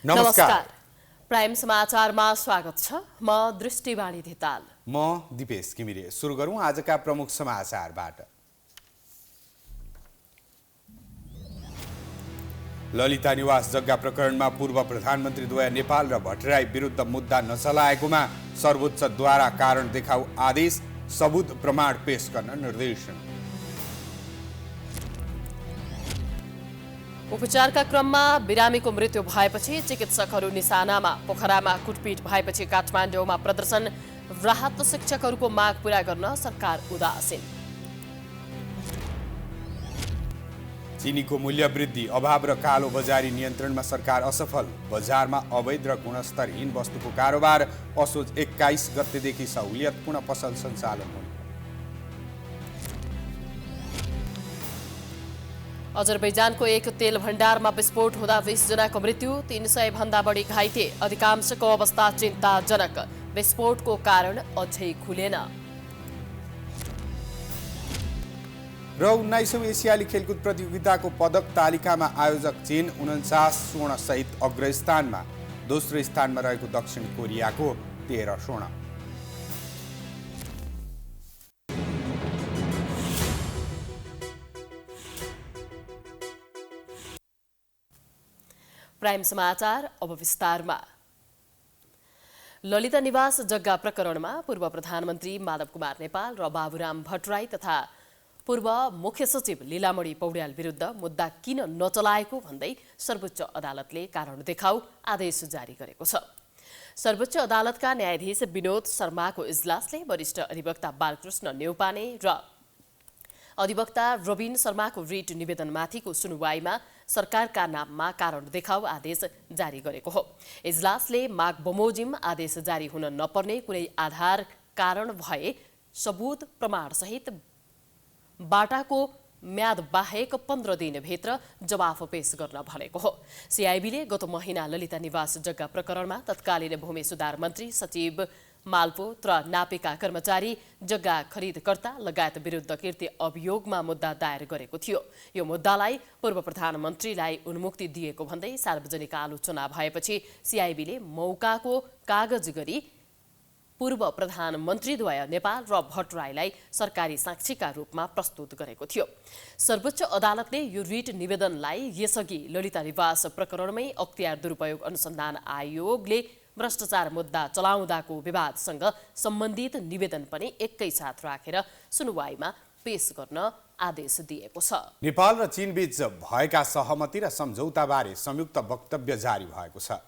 नमस्कार। प्राइम समाचारमा स्वागत छ। म दृष्टिवाणी धिताल। म दिपेश घिमिरे। सुरु गरौँ आजका प्रमुख समाचारबाट। ललिता निवास जग्गा प्रकरणमा पूर्व प्रधानमन्त्रीद्वय नेपाल र भट्टराई विरुद्ध मुद्दा नचलाएकोमा सर्वोच्चद्वारा कारण देखाऊ आदेश, सबुत प्रमाण पेश गर्न निर्देशन। उपचारका क्रममा बिरामीको मृत्यु भएपछि चिकित्सकहरू निशानामा। पोखरामा कुटपिट भएपछि काठमाडौँमा प्रदर्शन। राहत शिक्षकहरूको माग पूरा गर्न सरकार उदासीन। चिनीको मूल्य वृद्धि, अभाव र कालो बजारी नियन्त्रणमा सरकार असफल। बजारमा अवैध र गुणस्तरहीन वस्तुको कारोबार। असोज 21 गतेदेखि सहुलियतपूर्ण पसल सञ्चालन हुने। अजरबैजानको एक तेल भण्डारमा विस्फोट हुँदा 20 जनाको मृत्यु, 300 भन्दा बढी घाइते। अधिकांशको अवस्था चिन्ताजनक। विस्फोटको कारण अझै खुलेन। र 19औं एसियाली खेलकुद प्रतियोगिताको पदक तालिकामा आयोजक चीन 49 स्वर्णसहित अग्रस्थानमा। दोस्रो स्थानमा रहेको दक्षिण कोरियाको 13 स्वर्ण। प्राइम समाचार अब विस्तारमा। ललिता निवास जग्गा प्रकरणमा पूर्व प्रधानमन्त्री माधव कुमार नेपाल र बाबुराम भट्टराई तथा पूर्व मुख्य सचिव लीलामणि पौड्याल विरुद्ध मुद्दा किन नचलाएको भन्दै सर्वोच्च अदालतले कारण देखाऊ आदेश जारी गरेको छ। सर्वोच्च अदालतका न्यायाधीश विनोद शर्माको इजलासले वरिष्ठ अधिवक्ता बालकृष्ण नेउपाने र अधिवक्ता रविन शर्माको रिट निवेदनमाथिको सुनवाईमा सरकारका नाममा कारण देखाऊ आदेश जारी गरेको हो। इजलासले माग बमोजिम आदेश जारी हुन नपर्ने कुनै आधार कारण भए सबुत प्रमाणसहित बाटाको म्याद बाहेक 15 दिनभित्र जवाफ पेश गर्न भनेको हो। सिआइबीले गत महिना ललिता निवास जग्गा प्रकरणमा तत्कालीन भूमि सुधार मन्त्री सचिव मालपोत र नापेका कर्मचारी, जग्गा खरिदकर्ता लगायत विरुद्ध कीर्ति अभियोगमा मुद्दा दायर गरेको थियो। यो मुद्दालाई पूर्व प्रधानमन्त्रीलाई उन्मुक्ति दिएको भन्दै सार्वजनिक आलोचना भएपछि सिआइबीले मौकाको कागज गरी पूर्व प्रधानमन्त्रीद्वय नेपाल र भट्टराईलाई सरकारी साक्षीका रूपमा प्रस्तुत गरेको थियो। सर्वोच्च अदालतले यो रिट निवेदनलाई यसअघि ललिता निवास प्रकरणमै अख्तियार दुरुपयोग अनुसन्धान आयोगले भ्रष्टाचार मुद्दा चलाउँदाको विवादसँग सम्बन्धित निवेदन पनि एकैसाथ राखेर सुनवाईमा पेश गर्न आदेश दिएको छ। नेपाल र चीनबीच भएका सहमति र सम्झौताबारे संयुक्त वक्तव्य जारी भएको छ।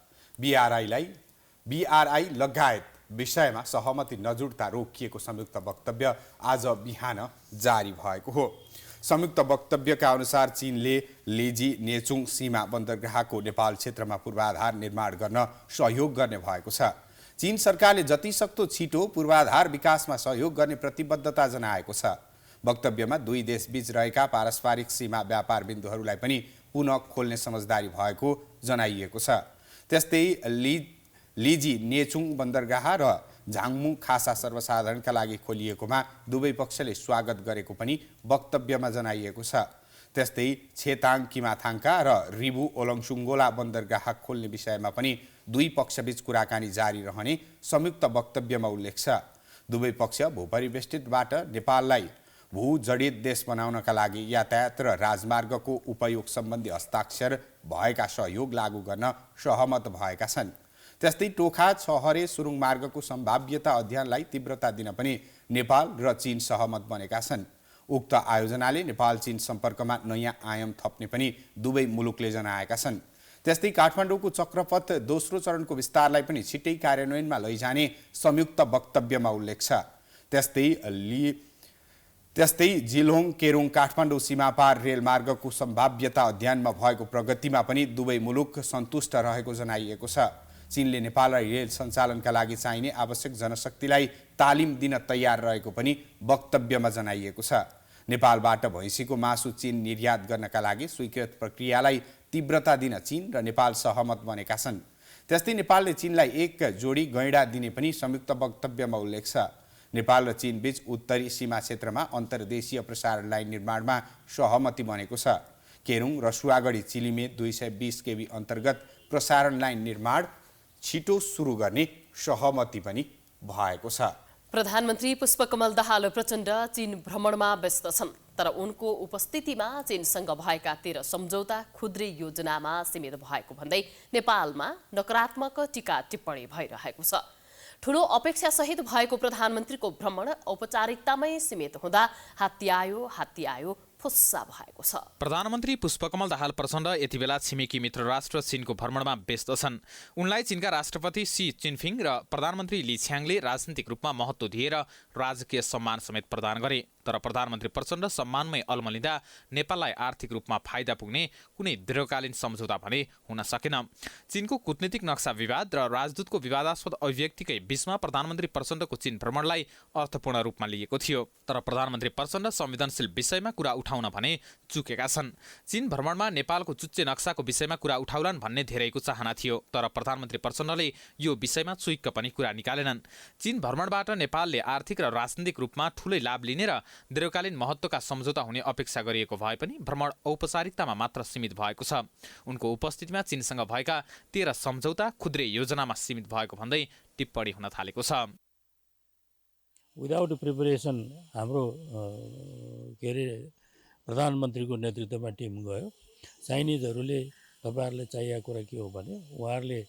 बीआरआई लगायत विषयमा सहमति नजुट्दा रोकिएको संयुक्त वक्तव्य आज बिहान जारी भएको हो। संयुक्त वक्तव्यका अनुसार चीनले लेजी नेचुङ सीमा बन्दरगाहको नेपाल क्षेत्रमा पूर्वाधार निर्माण गर्न सहयोग गर्ने भएको छ। चीन सरकारले जतिसक्दो छिटो पूर्वाधार विकासमा सहयोग गर्ने प्रतिबद्धता जनाएको छ। वक्तव्यमा दुई देशबीच रहेका पारस्परिक सीमा व्यापार बिन्दुहरूलाई पनि पुनः खोल्ने समझदारी भएको जनाइएको छ। त्यस्तै लिजी नेचुङ बन्दरगाह र झाङमु खासा सर्वसाधारणका लागि खोलिएकोमा दुवै पक्षले स्वागत गरेको पनि वक्तव्यमा जनाइएको छ। त्यस्तै छेताङ किमाथाङका र रिबु ओलङसुङ्गोला बन्दरगाह खोल्ने विषयमा पनि दुई पक्षबीच कुराकानी जारी रहने संयुक्त वक्तव्यमा उल्लेख छ। दुवै पक्ष भूपरिवेष्टितबाट नेपाललाई भूजडित देश बनाउनका लागि यातायात र राजमार्गको उपयोग सम्बन्धी हस्ताक्षर भएका सहयोग लागू गर्न सहमत भएका छन्। त्यस्तै टोखा छहरे सुरुङ मार्गको सम्भाव्यता अध्ययनलाई तीव्रता दिन पनि नेपाल र चीन सहमत बनेका छन्। उक्त आयोजनाले नेपाल चीन सम्पर्कमा नयाँ आयाम थप्ने पनि दुवै मुलुकले जनाएका छन्। त्यस्तै काठमाडौँको चक्रपथ दोस्रो चरणको विस्तारलाई पनि छिट्टै कार्यान्वयनमा लैजाने संयुक्त वक्तव्यमा उल्लेख छ। त्यस्तै जिलोङ केरुङ काठमाडौँ सीमापार रेलमार्गको सम्भाव्यता अध्ययनमा भएको प्रगतिमा पनि दुवै मुलुक सन्तुष्ट रहेको जनाइएको छ। चीनले नेपाललाई रेल सञ्चालनका लागि चाहिने आवश्यक जनशक्तिलाई तालिम दिन तयार रहेको पनि वक्तव्यमा जनाइएको छ। नेपालबाट भैँसीको मासु चीन निर्यात गर्नका लागि स्वीकृत प्रक्रियालाई तीव्रता दिन चीन र नेपाल सहमत बनेका छन्। त्यस्तै नेपालले चीनलाई एक जोडी गैँडा दिने पनि संयुक्त वक्तव्यमा उल्लेख छ। नेपाल र चीन बीच उत्तरी सीमा क्षेत्रमा अन्तर्देशीय प्रसारण लाइन निर्माणमा सहमति बनेको छ। केरुङ रसुवागढी चिलिमे 220 केबी अन्तर्गत प्रसारण लाइन निर्माण छिटो सुरु गर्ने सहमति पनि भएको छ। प्रधानमन्त्री पुष्पकमल दाहाल प्रचण्ड चीन भ्रमणमा व्यस्त छन्, तर उनको उपस्थितिमा चीनसँग भएका 13 सम्झौता खुद्रे योजनामा सीमित भएको भन्दै नेपालमा नकारात्मक टीका टिप्पणी भइरहेको छ। ठूलो अपेक्षासहित भएको प्रधानमन्त्रीको भ्रमण औपचारिकतामै सीमित हुँदा हात्ती आयो फुस्सा भएको छ। प्रधानमन्त्री पुष्पकमल दाहाल प्रचण्ड यति बेला छिमेकी मित्र राष्ट्र चीनको भ्रमणमा व्यस्त छन्। उनलाई चीनका राष्ट्रपति सी जिनपिङ र प्रधानमन्त्री ली छ्याङले राजनीतिक रूपमा महत्त्व दिएर राजकीय सम्मान समेत प्रदान गरे। तर प्रधानमन्त्री प्रचण्ड सम्मानमै अल्मलिँदा नेपाललाई आर्थिक रूपमा फाइदा पुग्ने कुनै दीर्घकालीन सम्झौता भने हुन सकेन। चीनको कूटनीतिक नक्सा विवाद र राजदूतको विवादास्पद अभिव्यक्तिकै बीचमा प्रधानमन्त्री प्रचण्डको चीन भ्रमणलाई अर्थपूर्ण रूपमा लिएको थियो। तर प्रधानमन्त्री प्रचण्ड संवेदनशील विषयमा कुरा उठाउन भने चुकेका छन्। चीन भ्रमणमा नेपालको चुच्चे नक्साको विषयमा कुरा उठाउलान् भन्ने धेरैको चाहना थियो, तर प्रधानमन्त्री प्रचण्डले यो विषयमा चुइक्क पनि कुरा निकालेनन्। चीन भ्रमणबाट नेपालले आर्थिक र राजनीतिक रूपमा ठूलै लाभ लिने र दीर्घकालीन महत्त्वका सम्झौता हुने अपेक्षा गरिएको भए पनि भ्रमण औपचारिकतामा मात्र सीमित भएको छ। उनको उपस्थितिमा चीनसँग भएका 13 सम्झौता खुद्रे योजनामा सीमित भएको भन्दै टिप्पणी हुन थालेको छ। विदाउट प्रिपरेसन हाम्रो प्रधानमन्त्रीको नेतृत्वमा टिम गयो। चाइनिजहरूले तपाईँहरूले चाहिएको कुरा के हो भने उहाँहरूले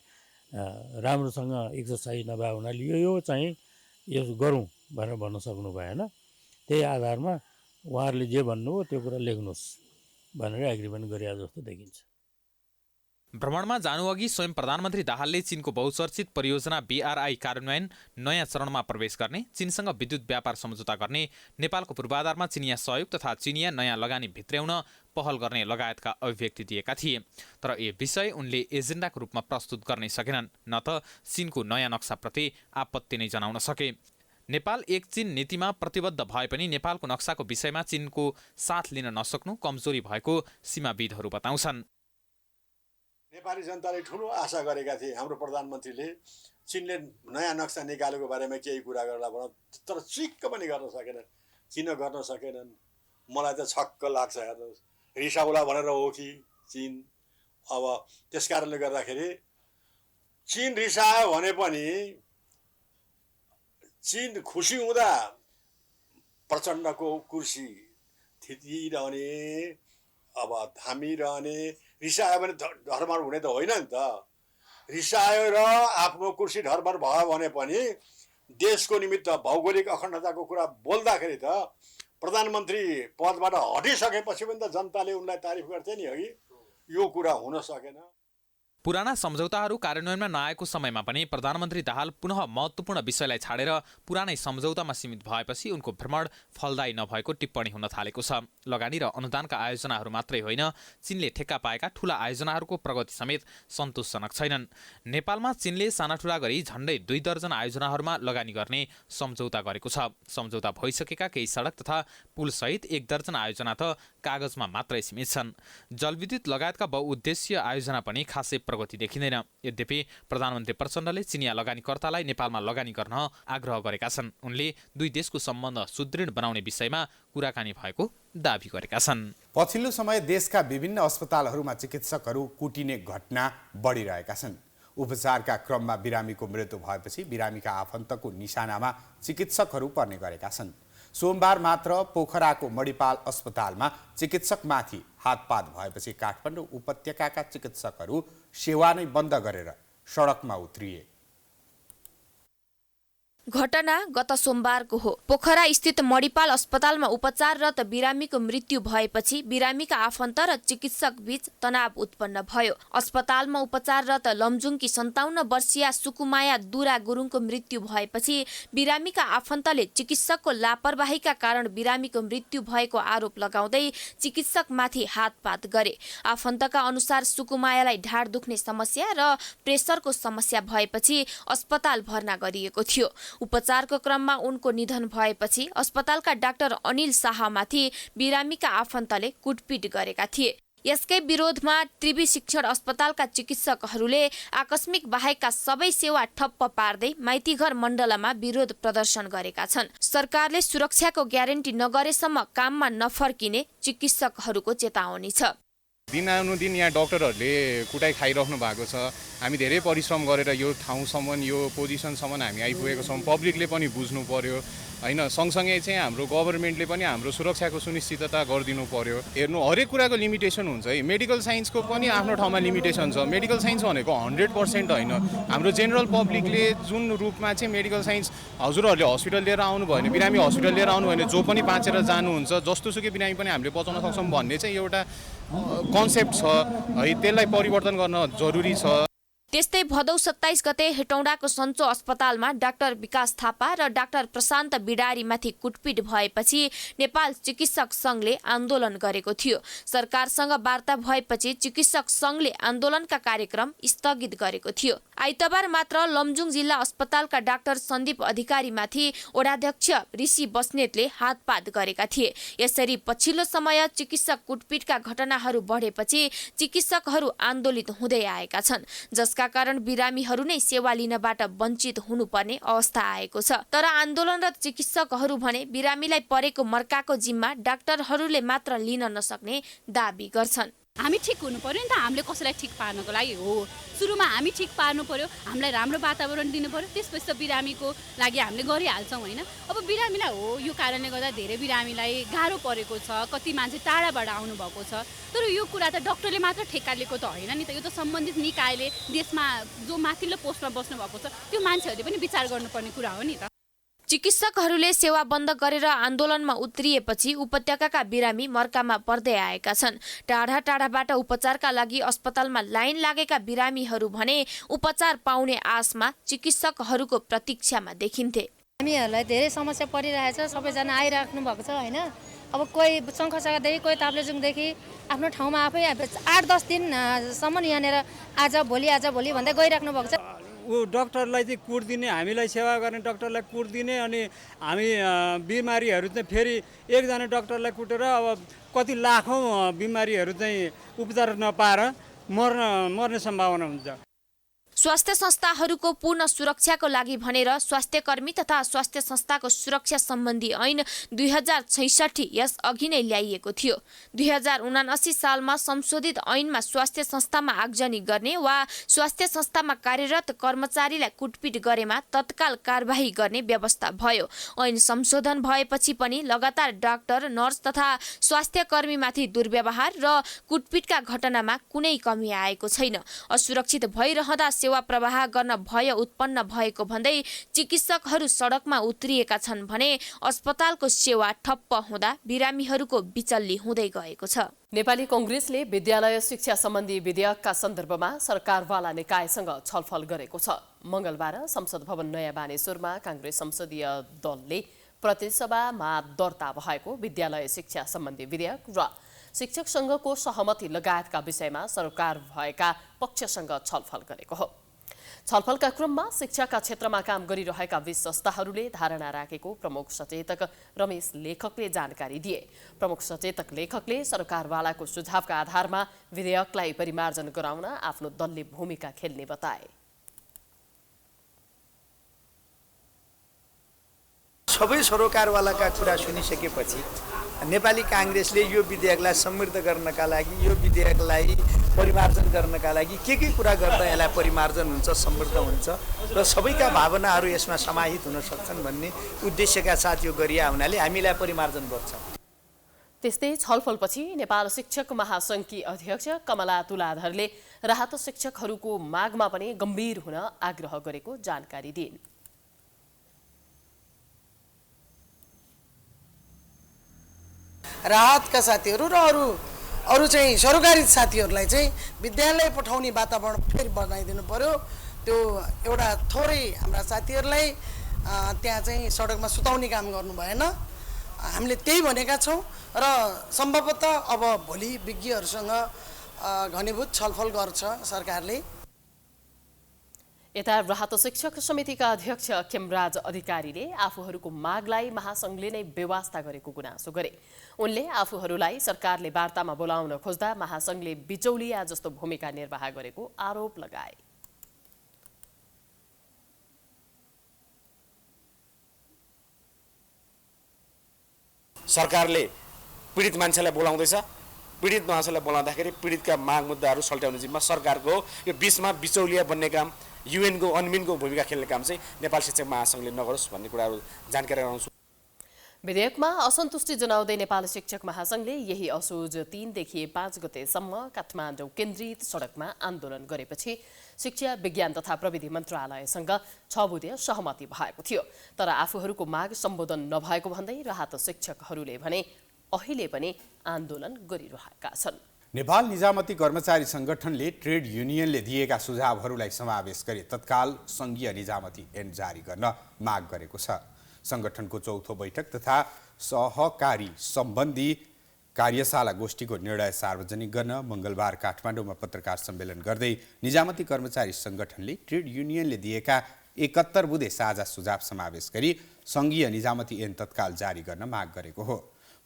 राम्रोसँग एक्सर्साइज नभए हुनाले यो चाहिँ यो गरौँ भनेर भन्न सक्नु भएन। त्यही आधारमा उहाँहरूले जे भन्नुभयो त्यो कुरा लेख्नुहोस् भनेर एग्रिमेन्ट गरे जस्तो देखिन्छ। भ्रमणमा जानुअघि स्वयं प्रधानमन्त्री दाहालले चीनको बहुचर्चित परियोजना BRI कार्यान्वयन नयाँ चरणमा प्रवेश गर्ने, चीनसँग विद्युत व्यापार सम्झौता गर्ने, नेपालको पूर्वाधारमा चिनिया सहयोग तथा चिनिया नयाँ लगानी भित्र्याउन पहल गर्ने लगायतका अभिव्यक्ति दिएका थिए। तर यो विषय उनले एजेन्डाको रूपमा प्रस्तुत गर्नै सकेनन्, न त चीनको नयाँ नक्साप्रति आपत्ति नै जनाउन सके। नेपाल एक चीन नीतिमा प्रतिबद्ध भए पनि नेपालको नक्साको विषयमा चीनको साथ लिन नसक्नु कमजोरी भएको सीमाविदहरू बताउँछन्। नेपाली जनताले ठुलो आशा गरेका थिए हाम्रो प्रधानमन्त्रीले चीनले नयाँ नक्सा निकालेको बारेमा केही कुरा गर्ला भन, तर चिक्क पनि गर्न सकेनन्। किन गर्न सकेनन् मलाई त छक्क लाग्छ। हेर्नुहोस्, रिसाउला भनेर हो कि चीन? अब त्यस कारणले गर्दाखेरि चीन रिसायो भने पनि चीन खुसी हुँदा प्रचण्डको कुर्सी थिचिरहने, अब थामिरहने। रिसायो भने ढरमार हुने त होइन नि त। रिसायो र आफ्नो कुर्सी ढरमार भयो भने पनि देशको निमित्त भौगोलिक अखण्डताको कुरा बोल्दाखेरि त प्रधानमन्त्री पदबाट हटिसकेपछि पनि त जनताले उनलाई तारिफ गर्थे नि, है? यो कुरा हुन सकेन। पुराना सम्झौताहरू कार्यान्वयनमा नआएको समयमा पनि प्रधानमन्त्री दाहाल पुनः महत्त्वपूर्ण विषयलाई छाडेर पुरानै सम्झौतामा सीमित भएपछि उनको भ्रमण फलदायी नभएको टिप्पणी हुन थालेको छ। लगानी र अनुदानका आयोजनाहरू मात्रै होइन, चीनले ठेक्का पाएका ठूला आयोजनाहरूको प्रगति समेत सन्तोषजनक छैनन्। नेपालमा चीनले सानाठुला गरी झण्डै 2 दर्जन आयोजनाहरूमा लगानी गर्ने सम्झौता गरेको छ। सम्झौता भइसकेका केही सडक तथा पुलसहित 1 दर्जन आयोजना त कागजमा मात्रै सीमित छन्। जलविद्युत लगायतका बहुउद्देश्य आयोजना पनि खासै प्रगति देखिँदैन। यद्यपि प्रधानमन्त्री प्रचण्डले चिनिया लगानीकर्तालाई नेपालमा लगानी गर्न आग्रह गरेका छन्। उनले दुई देशको सम्बन्ध सुदृढ बनाउने विषयमा कुराकानी भएको दाबी गरेका छन्। पछिल्लो समय देशका विभिन्न अस्पतालहरूमा चिकित्सकहरू कुटिने घटना बढिरहेका छन्। उपचारका क्रममा बिरामीको मृत्यु भएपछि बिरामीका आफन्तको निशानामा चिकित्सकहरू पर्ने गरेका छन्। सोमबार मात्र पोखराको मणिपाल अस्पतालमा चिकित्सकमाथि हातपात भएपछि काठमाडौँ उपत्यकाका चिकित्सकहरू सेवा नै बन्द गरेर सडकमा उत्रिए। घटना गत सोमबारको हो। पोखरा स्थित मणिपाल अस्पतालमा उपचाररत बिरामीको मृत्यु भएपछि बिरामीका आफन्त र चिकित्सक बीच तनाव उत्पन्न भयो। अस्पतालमा उपचाररत लमजुङकी 57 वर्षीय सुकुमाया दुरा गुरुङको मृत्यु भएपछि बिरामीका आफन्तले चिकित्सकको लापरवाहीका कारण बिरामीको मृत्यु भएको आरोप लगाउँदै चिकित्सकमाथि हातपात गरे। आफन्तका अनुसार सुकुमायालाई ढाड दुख्ने समस्या र प्रेसरको समस्या भएपछि अस्पताल भर्ना गरिएको थियो। उपचारको क्रममा उनको निधन भएपछि अस्पतालका डाक्टर अनिल शाहमाथि बिरामीका आफन्तले कुटपिट गरेका थिए। यसकै विरोधमा त्रिवी शिक्षण अस्पतालका चिकित्सकहरूले आकस्मिक बाहेकका सबै सेवा ठप्प पार्दै माइतीघर मण्डलमा विरोध प्रदर्शन गरेका छन्। सरकारले सुरक्षाको ग्यारेन्टी नगरेसम्म काममा नफर्किने चिकित्सकहरूको चेतावनी छ। दिनानुदिन यहाँ डक्टरहरूले कुटाइ खाइराख्नु भएको छ। हामी धेरै परिश्रम गरेर यो ठाउँसम्म यो पोजिसनसम्म हामी आइपुगेको छौँ। पब्लिकले पनि बुझ्नु पर्यो होइन। सँगसँगै चाहिँ हाम्रो गभर्मेन्टले पनि हाम्रो सुरक्षाको सुनिश्चितता गरिदिनु पर्यो। हेर्नु हरेक कुराको लिमिटेसन हुन्छ है। मेडिकल साइन्सको पनि आफ्नो ठाउँमा लिमिटेसन छ। मेडिकल साइन्स भनेको 100% होइन। हाम्रो जेनरल पब्लिकले जुन रूपमा चाहिँ मेडिकल साइन्स हजुरहरूले हस्पिटल लिएर आउनुभयो भने, बिरामी हस्पिटल लिएर आउनुभयो भने जो पनि बाँचेर जानुहुन्छ, जस्तोसुकै बिरामी पनि हामीले बचाउन सक्छौँ भन्ने चाहिँ एउटा कन्सेप्ट छ है। त्यसलाई परिवर्तन गर्न जरुरी छ। त्यस्तै भदौ 27 गते हेटौँडाको सन्चो अस्पतालमा डाक्टर विकास थापा र डाक्टर प्रशान्त बिडारीमाथि कुटपिट भएपछि नेपाल चिकित्सक सङ्घले आन्दोलन गरेको थियो। सरकारसँग वार्ता भएपछि चिकित्सक सङ्घले आन्दोलनका कार्यक्रम स्थगित गरेको थियो। आइतबार मात्र लमजुङ जिल्ला अस्पतालका डाक्टर सन्दीप अधिकारीमाथि वडाध्यक्ष ऋषि बस्नेतले हातपात गरेका थिए। यसरी पछिल्लो समय चिकित्सक कुटपिटका घटनाहरू बढेपछि चिकित्सकहरू आन्दोलित हुँदै आएका छन्, जसका कारण बिरामीहरू नै सेवा लिनबाट वञ्चित हुनुपर्ने अवस्था आएको छ। तर आन्दोलनरत चिकित्सकहरू भने बिरामीलाई परेको मर्काको जिम्मा डाक्टरहरूले मात्र लिन नसक्ने दाबी गर्छन्। हामी ठिक हुनु पर्यो नि त। हामीले कसैलाई ठिक पार्नको लागि हो। सुरुमा हामी ठिक पार्नु पर्यो, हामीलाई राम्रो वातावरण दिनु पर्यो, त्यसपछि त बिरामीको लागि हामीले गरिहाल्छौँ होइन। अब बिरामीलाई हो यो कारणले गर्दा धेरै बिरामीलाई गाह्रो परेको छ, कति मान्छे टाढाबाट आउनुभएको छ। तर यो कुरा त डक्टरले मात्र ठेक्का लिएको त होइन नि त। यो त सम्बन्धित निकायले देशमा जो माथिल्लो पोस्टमा बस्नुभएको छ त्यो मान्छेहरूले पनि विचार गर्नुपर्ने कुरा हो नि त। चिकित्सकहरूले सेवा बन्द गरेर आन्दोलनमा उत्रिएपछि उपत्यकाका बिरामी मर्कामा पर्दै आएका छन्। टाढा टाढाबाट उपचारका लागि अस्पतालमा लाइन लागेका बिरामीहरू भने उपचार पाउने आशमा चिकित्सकहरूको प्रतीक्षामा देखिन्थे। हामीहरूलाई धेरै समस्या परिरहेछ। सबैजना आइराख्नु भएको छ होइन। अब कोही शङ्खसगादेखि कोही ताप्लेजुङदेखि आफ्नो ठाउँमा आफै 8-10 दिनसम्म यहाँनिर आज भोलि भन्दै गइराख्नु भएको छ। ऊ डक्टरलाई चाहिँ कुट दिने, हामीलाई सेवा गर्ने डक्टरलाई कुट दिने, अनि हामी बिमारीहरू चाहिँ फेरि एकजना डक्टरलाई कुटेर अब कति लाखौँ बिमारीहरू चाहिँ उपचार नपाएर मर्ने सम्भावना हुन्छ। स्वास्थ्य संस्थाहरूको पूर्ण सुरक्षाको लागि भनेर स्वास्थ्यकर्मी तथा स्वास्थ्य संस्थाको सुरक्षा सम्बन्धी ऐन 2066 यस अघि नै ल्याइएको थियो। 2079 सालमा संशोधित ऐनमा स्वास्थ्य संस्थामा आगजनी गर्ने वा स्वास्थ्य संस्थामा कार्यरत कर्मचारीलाई कुटपिट गरेमा तत्काल कारबाही गर्ने व्यवस्था भयो। ऐन संशोधन भएपछि पनि लगातार डाक्टर, नर्स तथा स्वास्थ्यकर्मीमाथि दुर्व्यवहार र कुटपिटका घटनामा कुनै कमी आएको छैन। असुरक्षित भइरहँदा सेवा प्रवाह गर्न भय उत्पन्न भएको भन्दै चिकित्सकहरू सडकमा उत्रिएका छन् भने अस्पतालको सेवा ठप्प हुँदा बिरामीहरूको बिचल्ली हुँदै गएको छ। नेपाली कांग्रेसले विद्यालय शिक्षा सम्बन्धी विधेयकका सन्दर्भमा सरकारवाला निकायसँग छलफल गरेको छ। मंगलबार संसद भवन नयाँ बानेश्वरमा कांग्रेस संसदीय दलले प्रतिसभामा दर्ता भएको विद्यालय शिक्षा सम्बन्धी विधेयक र शिक्षक संघको सहमति लगायतका विषयमा सरकार भएका पक्षसँग छलफल गरेको हो। छलफलका क्रममा शिक्षाका क्षेत्रमा काम गरिरहेका 20 संस्थाहरूले धारणा राखेको प्रमुख सचेतक रमेश लेखकले जानकारी दिए। प्रमुख सचेतक लेखकले सरकारवालाको सुझावका आधारमा विधेयकलाई परिमार्जन गराउन आफ्नो दलले भूमिका खेल्ने बताए। सबै सरकारवालाका कुरा सुनिसकेपछि नेपाली कांग्रेसले यो विधेयकलाई समृद्ध गर्नका लागि, यो विधेयकलाई परिमार्जन गर्नका लागि के कुरा गर्दा यसलाई परिमार्जन हुन्छ, समृद्ध हुन्छ र सबैका भावनाहरू यसमा समाहित हुन सक्छन् भन्ने उद्देश्यका साथ यो गरिया हुनाले हामीलाई परिमार्जन गर्छ। त्यस्तै छलफलपछि नेपाल शिक्षक महासङ्घकी अध्यक्ष कमला तुलाधरले राहत शिक्षकहरूको मागमा पनि गम्भीर हुन आग्रह गरेको जानकारी दिइन्। राहतका साथीहरू र अरू चाहिँ सरकारी साथीहरूलाई चाहिँ विद्यालय पठाउने वातावरण फेरि बनाइदिनु पर्यो। त्यो एउटा थोरै हाम्रा साथीहरूलाई त्यहाँ चाहिँ सडकमा सुताउने काम गर्नु भएन। हामीले त्यही भनेका छौँ र सम्भवतः अब भोलि विज्ञहरूसँग घनीभूत छलफल गर्छ सरकारले। यता राहत शिक्षक समितिका अध्यक्ष खेमराज अधिकारीले आफूहरूको मागलाई महासङ्घले नै बेवास्ता गरेको गुनासो गरे। उनले आफूहरूलाई सरकारले वार्तामा बोलाउन खोज्दा महासङ्घले बिचौलिया जस्तो भूमिका निर्वाह गरेको आरोप लगाए। सरकारले पीडित मान्छेलाई बोलाउँदैछ, पीडित महासयलाई बोलाउँदाखेरि पीडितका माग मुद्दाहरू सल्ट्याउने जिम्मा सरकारको हो। यो बिचमा बिचौलिया बन्ने काम, युएनको अनमिनको भूमिका खेल्ने काम चाहिँ नेपाल शिक्षक महासङ्घले नगरोस् भन्ने कुराहरू जानकारी गराउँछु। विधेयकमा असन्तुष्टि जनाउँदै नेपाल शिक्षक महासंघले यही असोज 3 देखि 5 गतेसम्म काठमाडौँ केन्द्रित सडकमा आन्दोलन गरेपछि शिक्षा विज्ञान तथा प्रविधि मन्त्रालयसँग 6 बुँदे सहमति भएको थियो। तर आफूहरूको माग सम्बोधन नभएको भन्दै राहत शिक्षकहरूले भने अहिले पनि आन्दोलन गरिरहेका छन्। नेपाल निजामती कर्मचारी संगठनले ट्रेड युनियनले दिएका सुझावहरूलाई समावेश गरी तत्काल संघीय निजामती ऐन जारी गर्न माग गरेको छ। संगठनको चौथो बैठक तथा सहकारी सम्बन्धी कार्यशाला गोष्ठीको निर्णय सार्वजनिक गर्न मंगलबार काठमाडौँमा पत्रकार सम्मेलन गर्दै निजामती कर्मचारी संगठनले ट्रेड युनियनले दिएका 71 बुँदे साझा सुझाव समावेश गरी संघीय निजामती ऐन तत्काल जारी गर्न माग गरेको हो।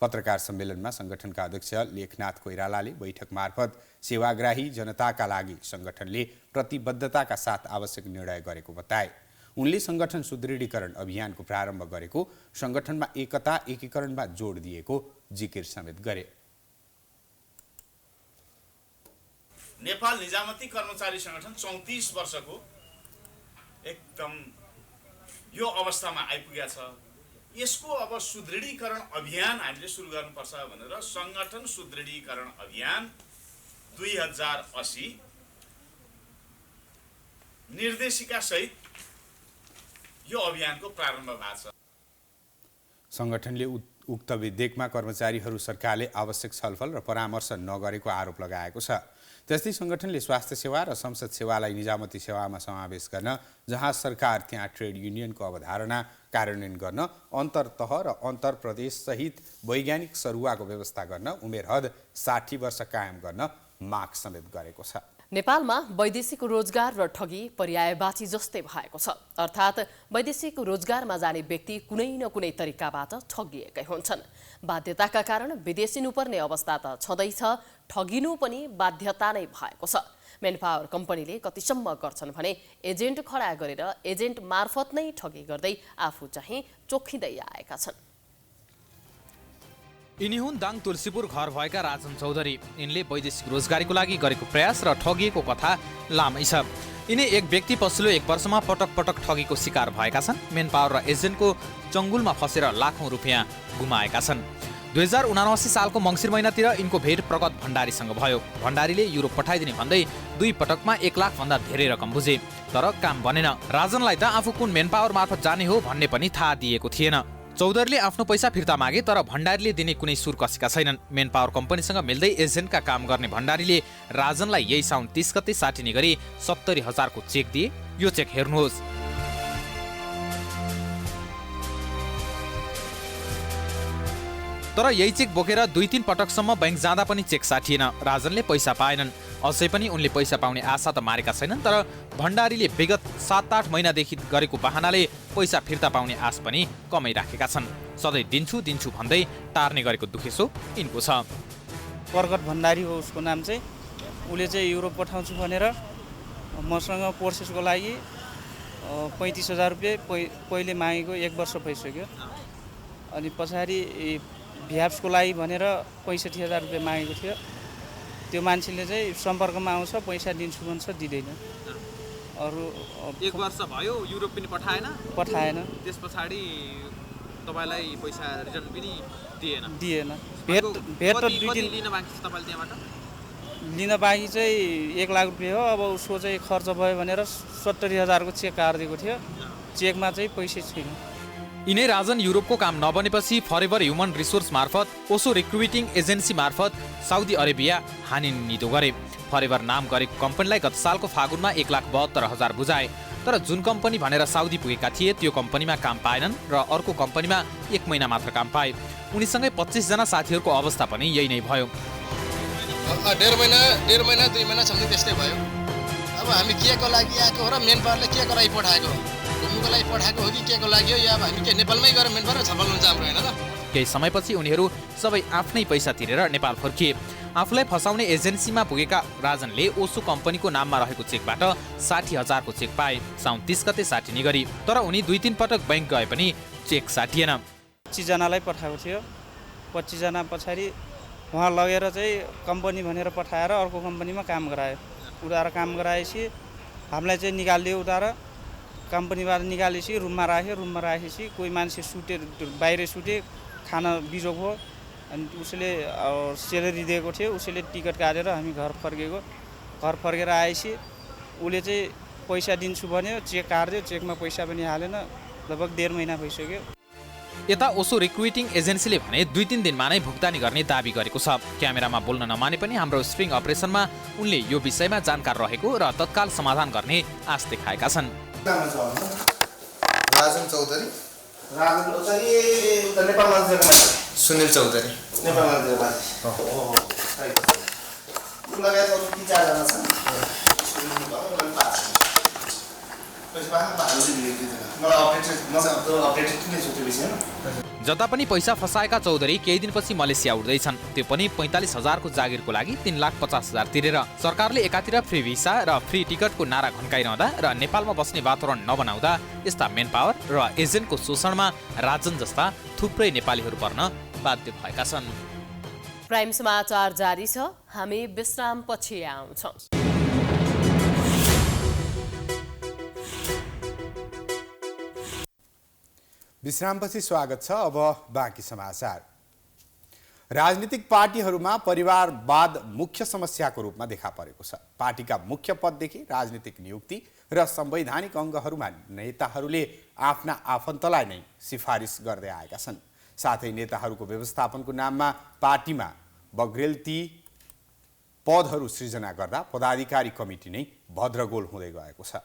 पत्रकार सम्मेलनमा संगठनका अध्यक्ष लेखनाथ कोइरालाले बैठक मार्फत सेवाग्राही जनताका लागि संगठनले प्रतिबद्धताका साथ आवश्यक निर्णय गरेको बताए। उनले संगठन सुदृढीकरण अभियानको प्रारम्भ गरेको, संगठनमा एकता एकीकरणमा जोड दिएको जिकिर समेत गरे। नेपाल निजामती कर्मचारी संगठन 34 वर्षको एकदम यो अवस्थामा आइपुगेको छ। यसको अब सुदृढीकरण अभियान हामीले सुरु गर्नुपर्छ भनेर संगठन सुदृढीकरण अभियान 2080 निर्देशिका सहित यो अभियानको प्रारम्भ भएको छ। संगठनले उक्त विधेयकमा कर्मचारीहरू सरकारले आवश्यक छलफल र परामर्श नगरेको आरोप लगाएको छ। त्यस्तै संगठनले स्वास्थ्य सेवा र संसद सेवालाई निजामती सेवामा समावेश गर्न, जहाँ सरकार त्यहाँ ट्रेड युनियनको अवधारणा कार्यान्वयन गर्न, अन्तर्तह र अन्तर प्रदेश सहित वैज्ञानिक सरुवाको व्यवस्था गर्न, उमेर हद 60 वर्ष कायम गर्न माग समेत गरेको छ। नेपालमा वैदेशिक रोजगार र ठगी पर्यायवाची जस्तै भएको छ। अर्थात् वैदेशिक रोजगारमा जाने व्यक्ति कुनै न कुनै तरिकाबाट ठगिएकै हुन्छन्। बाध्यताका कारण विदेशिनुपर्ने अवस्था त छँदैछ, ठगिनु पनि बाध्यता नै भएको छ। मेनपावर कम्पनीले कतिसम्म गर्छन् भने एजेन्ट खडा गरेर एजेन्ट मार्फत नै ठगी गर्दै आफू चाहिँ चोखिँदै आएका छन्। यिनी हुन् दाङ तुलसीपुर घर भएका राजन चौधरी। यिनले वैदेशिक रोजगारीको लागि गरेको प्रयास र ठगिएको कथा लामै छ। यिनी एक व्यक्ति पछिल्लो 1 वर्षमा पटक पटक ठगीको शिकार भएका छन्। मेनपावर र एजेन्टको चङ्गुलमा फसेर लाखौं रुपियाँ गुमाएका छन्। 2079 सालको मङ्सिर महिनातिर यिनको भेट प्रगत भण्डारीसँग भयो। भण्डारीले युरोप पठाइदिने भन्दै 2 पटकमा 1 लाख भन्दा धेरै रकम बुझे, तर काम बनेन। राजनलाई त आफू कुन मेनपावर मार्फत जाने हो भन्ने पनि थाहा दिएको थिएन। चौधरीले आफ्नो पैसा फिर्ता मागे, तर भण्डारीले दिने कुनै सुर कसेका छैनन्। मेनपावर कम्पनीसँग मिल्दै एजेन्टका काम गर्ने भण्डारीले राजनलाई यही साउन 30 गते साटिने गरी 70,000 को चेक दिए। यो चेक हेर्नुहोस्। तर यही चेक बोकेर 2-3 पटकसम्म बैंक जाँदा पनि चेक साटिएन। राजनले पैसा पाएनन्। अझै पनि उनले पैसा पाउने आशा त मारेका छैनन्, तर भण्डारीले विगत 7-8 महिनादेखि गरेको बहानाले पैसा फिर्ता पाउने आश पनि कमै राखेका छन्। सधैँ दिन्छु भन्दै टार्ने गरेको दुखेसो यिनको छ। प्रगत भण्डारी हो उसको नाम चाहिँ। उसले चाहिँ युरोप पठाउँछु भनेर मसँग प्रोसेसको लागि 35,000 रुपियाँ पहिले मागेको 1 वर्ष भइसक्यो। अनि पछाडि भ्याप्सको लागि भनेर 65,000 रुपियाँ मागेको थियो। त्यो मान्छेले चाहिँ सम्पर्कमा आउँछ, पैसा दिन्छु भन्छ, दिँदैन। अरू 1 वर्ष भयो युरोप पनि पठाएन। त्यस पछाडि तपाईलाई पैसा रिटर्न पनि दिएन। भेट त 2 दिन लिन बाँकी छ तपाईले त्यहाँबाट? लिन बाँकी चाहिँ 1 लाख रुपियाँ हो। अब उसको चाहिँ खर्च भयो भनेर 70,000 को चेक काटिदिएको थियो। चेकमा चाहिँ पैसा छैन। यिनै राजन युरोपको काम नबनेपछि फरेभर ह्युमन रिसोर्स मार्फत ओसो रिक्रुटिङ एजेन्सी मार्फत साउदी अरेबिया हानिनिदो गरे। फरेभर नाम गरेको कम्पनीलाई गत सालको फागुनमा 1,72,000 बुझाए। तर जुन कम्पनी भनेर साउदी पुगेका थिए त्यो कम्पनीमा काम पाएनन् र अर्को कम्पनीमा 1 महिना मात्र काम पाए। उनीसँगै 25 जना साथीहरूको अवस्था पनि यही नै भयो। 1.5 महिना 2 महिना समथिङ त्यस्तै भयो। अब हामी के को लागि आएको हो र मेनपावरले के को लागि पठाएको हो, घुम्नुको लागि पठाएको हो कि के को लागि हो, या अब हामी के नेपालमै गएर मेनपावर छलफल हुन्छ हाम्रो, हैन त? केही समयपछि उनीहरू सबै आफ्नै पैसा तिरेर नेपाल फर्किए। आफूलाई फसाउने एजेन्सीमा पुगेका राजनले ओसो कम्पनीको नाममा रहेको चेकबाट 60,000 को चेक पाए, साउन 30 गते साटिने गरी। तर उनी 2-3 पटक बैंक गए पनि चेक साटिएन। 25 जनालाई पठाएको थियो। 25 जना पछाडि वहाँ लगेर चाहिँ कम्पनी भनेर पठाएर अर्को कम्पनीमा काम गरायो। उताएर काम गराएपछि हामीलाई चाहिँ निकालिदियो। उताएर कम्पनीबाट निकालेपछि रुममा राखेपछि कोही मान्छे सुटे बाहिर सुटे खाना बिजोग भयो अनि उसले सेलेरी दिएको थियो। उसले टिकट काटेर हामी घर फर्केको। घर फर्केर आएपछि उसले चाहिँ पैसा दिन्छु भन्यो, चेक काट्यो, चेकमा पैसा पनि हालेन। लगभग 1.5 महिना भइसक्यो। यता ओसो रिक्रुटिङ एजेन्सीले भने 2-3 दिनमा नै भुक्तानी गर्ने दाबी गरेको छ। क्यामेरामा बोल्न नमाने पनि हाम्रो स्ट्रिङ अपरेसनमा उनले यो विषयमा जानकार रहेको र तत्काल समाधान गर्ने आश देखाएका छन्। राजन चौधरी नेपालमा सुनिल चौधरी नेपालमा जता पनि पैसा फसाएका चौधरी केही दिनपछि मलेसिया उड्दैछन्। त्यो पनि 45,000 को जागिरको लागि 3,50,000 तिरेर। सरकारले एकातिर फ्री भिसा र फ्री टिकटको नारा घन्काइरहँदा र नेपालमा बस्ने वातावरण नबनाउँदा यस्ता मेन पावर र एजेन्टको शोषणमा राजन जस्ता थुप्रै नेपालीहरू पर्न बाध्य भएका छन्। प्राइम समाचार जारी छ। हामी विश्राम पछि आउँछौँ। विश्रामपछि स्वागत छ। अब बाँकी समाचार। राजनीतिक पार्टीहरूमा परिवारवाद मुख्य समस्याको रूपमा देखा परेको छ। पार्टीका मुख्य पददेखि राजनीतिक नियुक्ति र संवैधानिक अङ्गहरूमा नेताहरूले आफ्ना आफन्तलाई नै सिफारिस गर्दै आएका छन्। साथै नेताहरूको व्यवस्थापनको नाममा पार्टीमा बग्रेलती पदहरू सृजना गर्दा पदाधिकारी कमिटी नै भद्रगोल हुँदै गएको छ।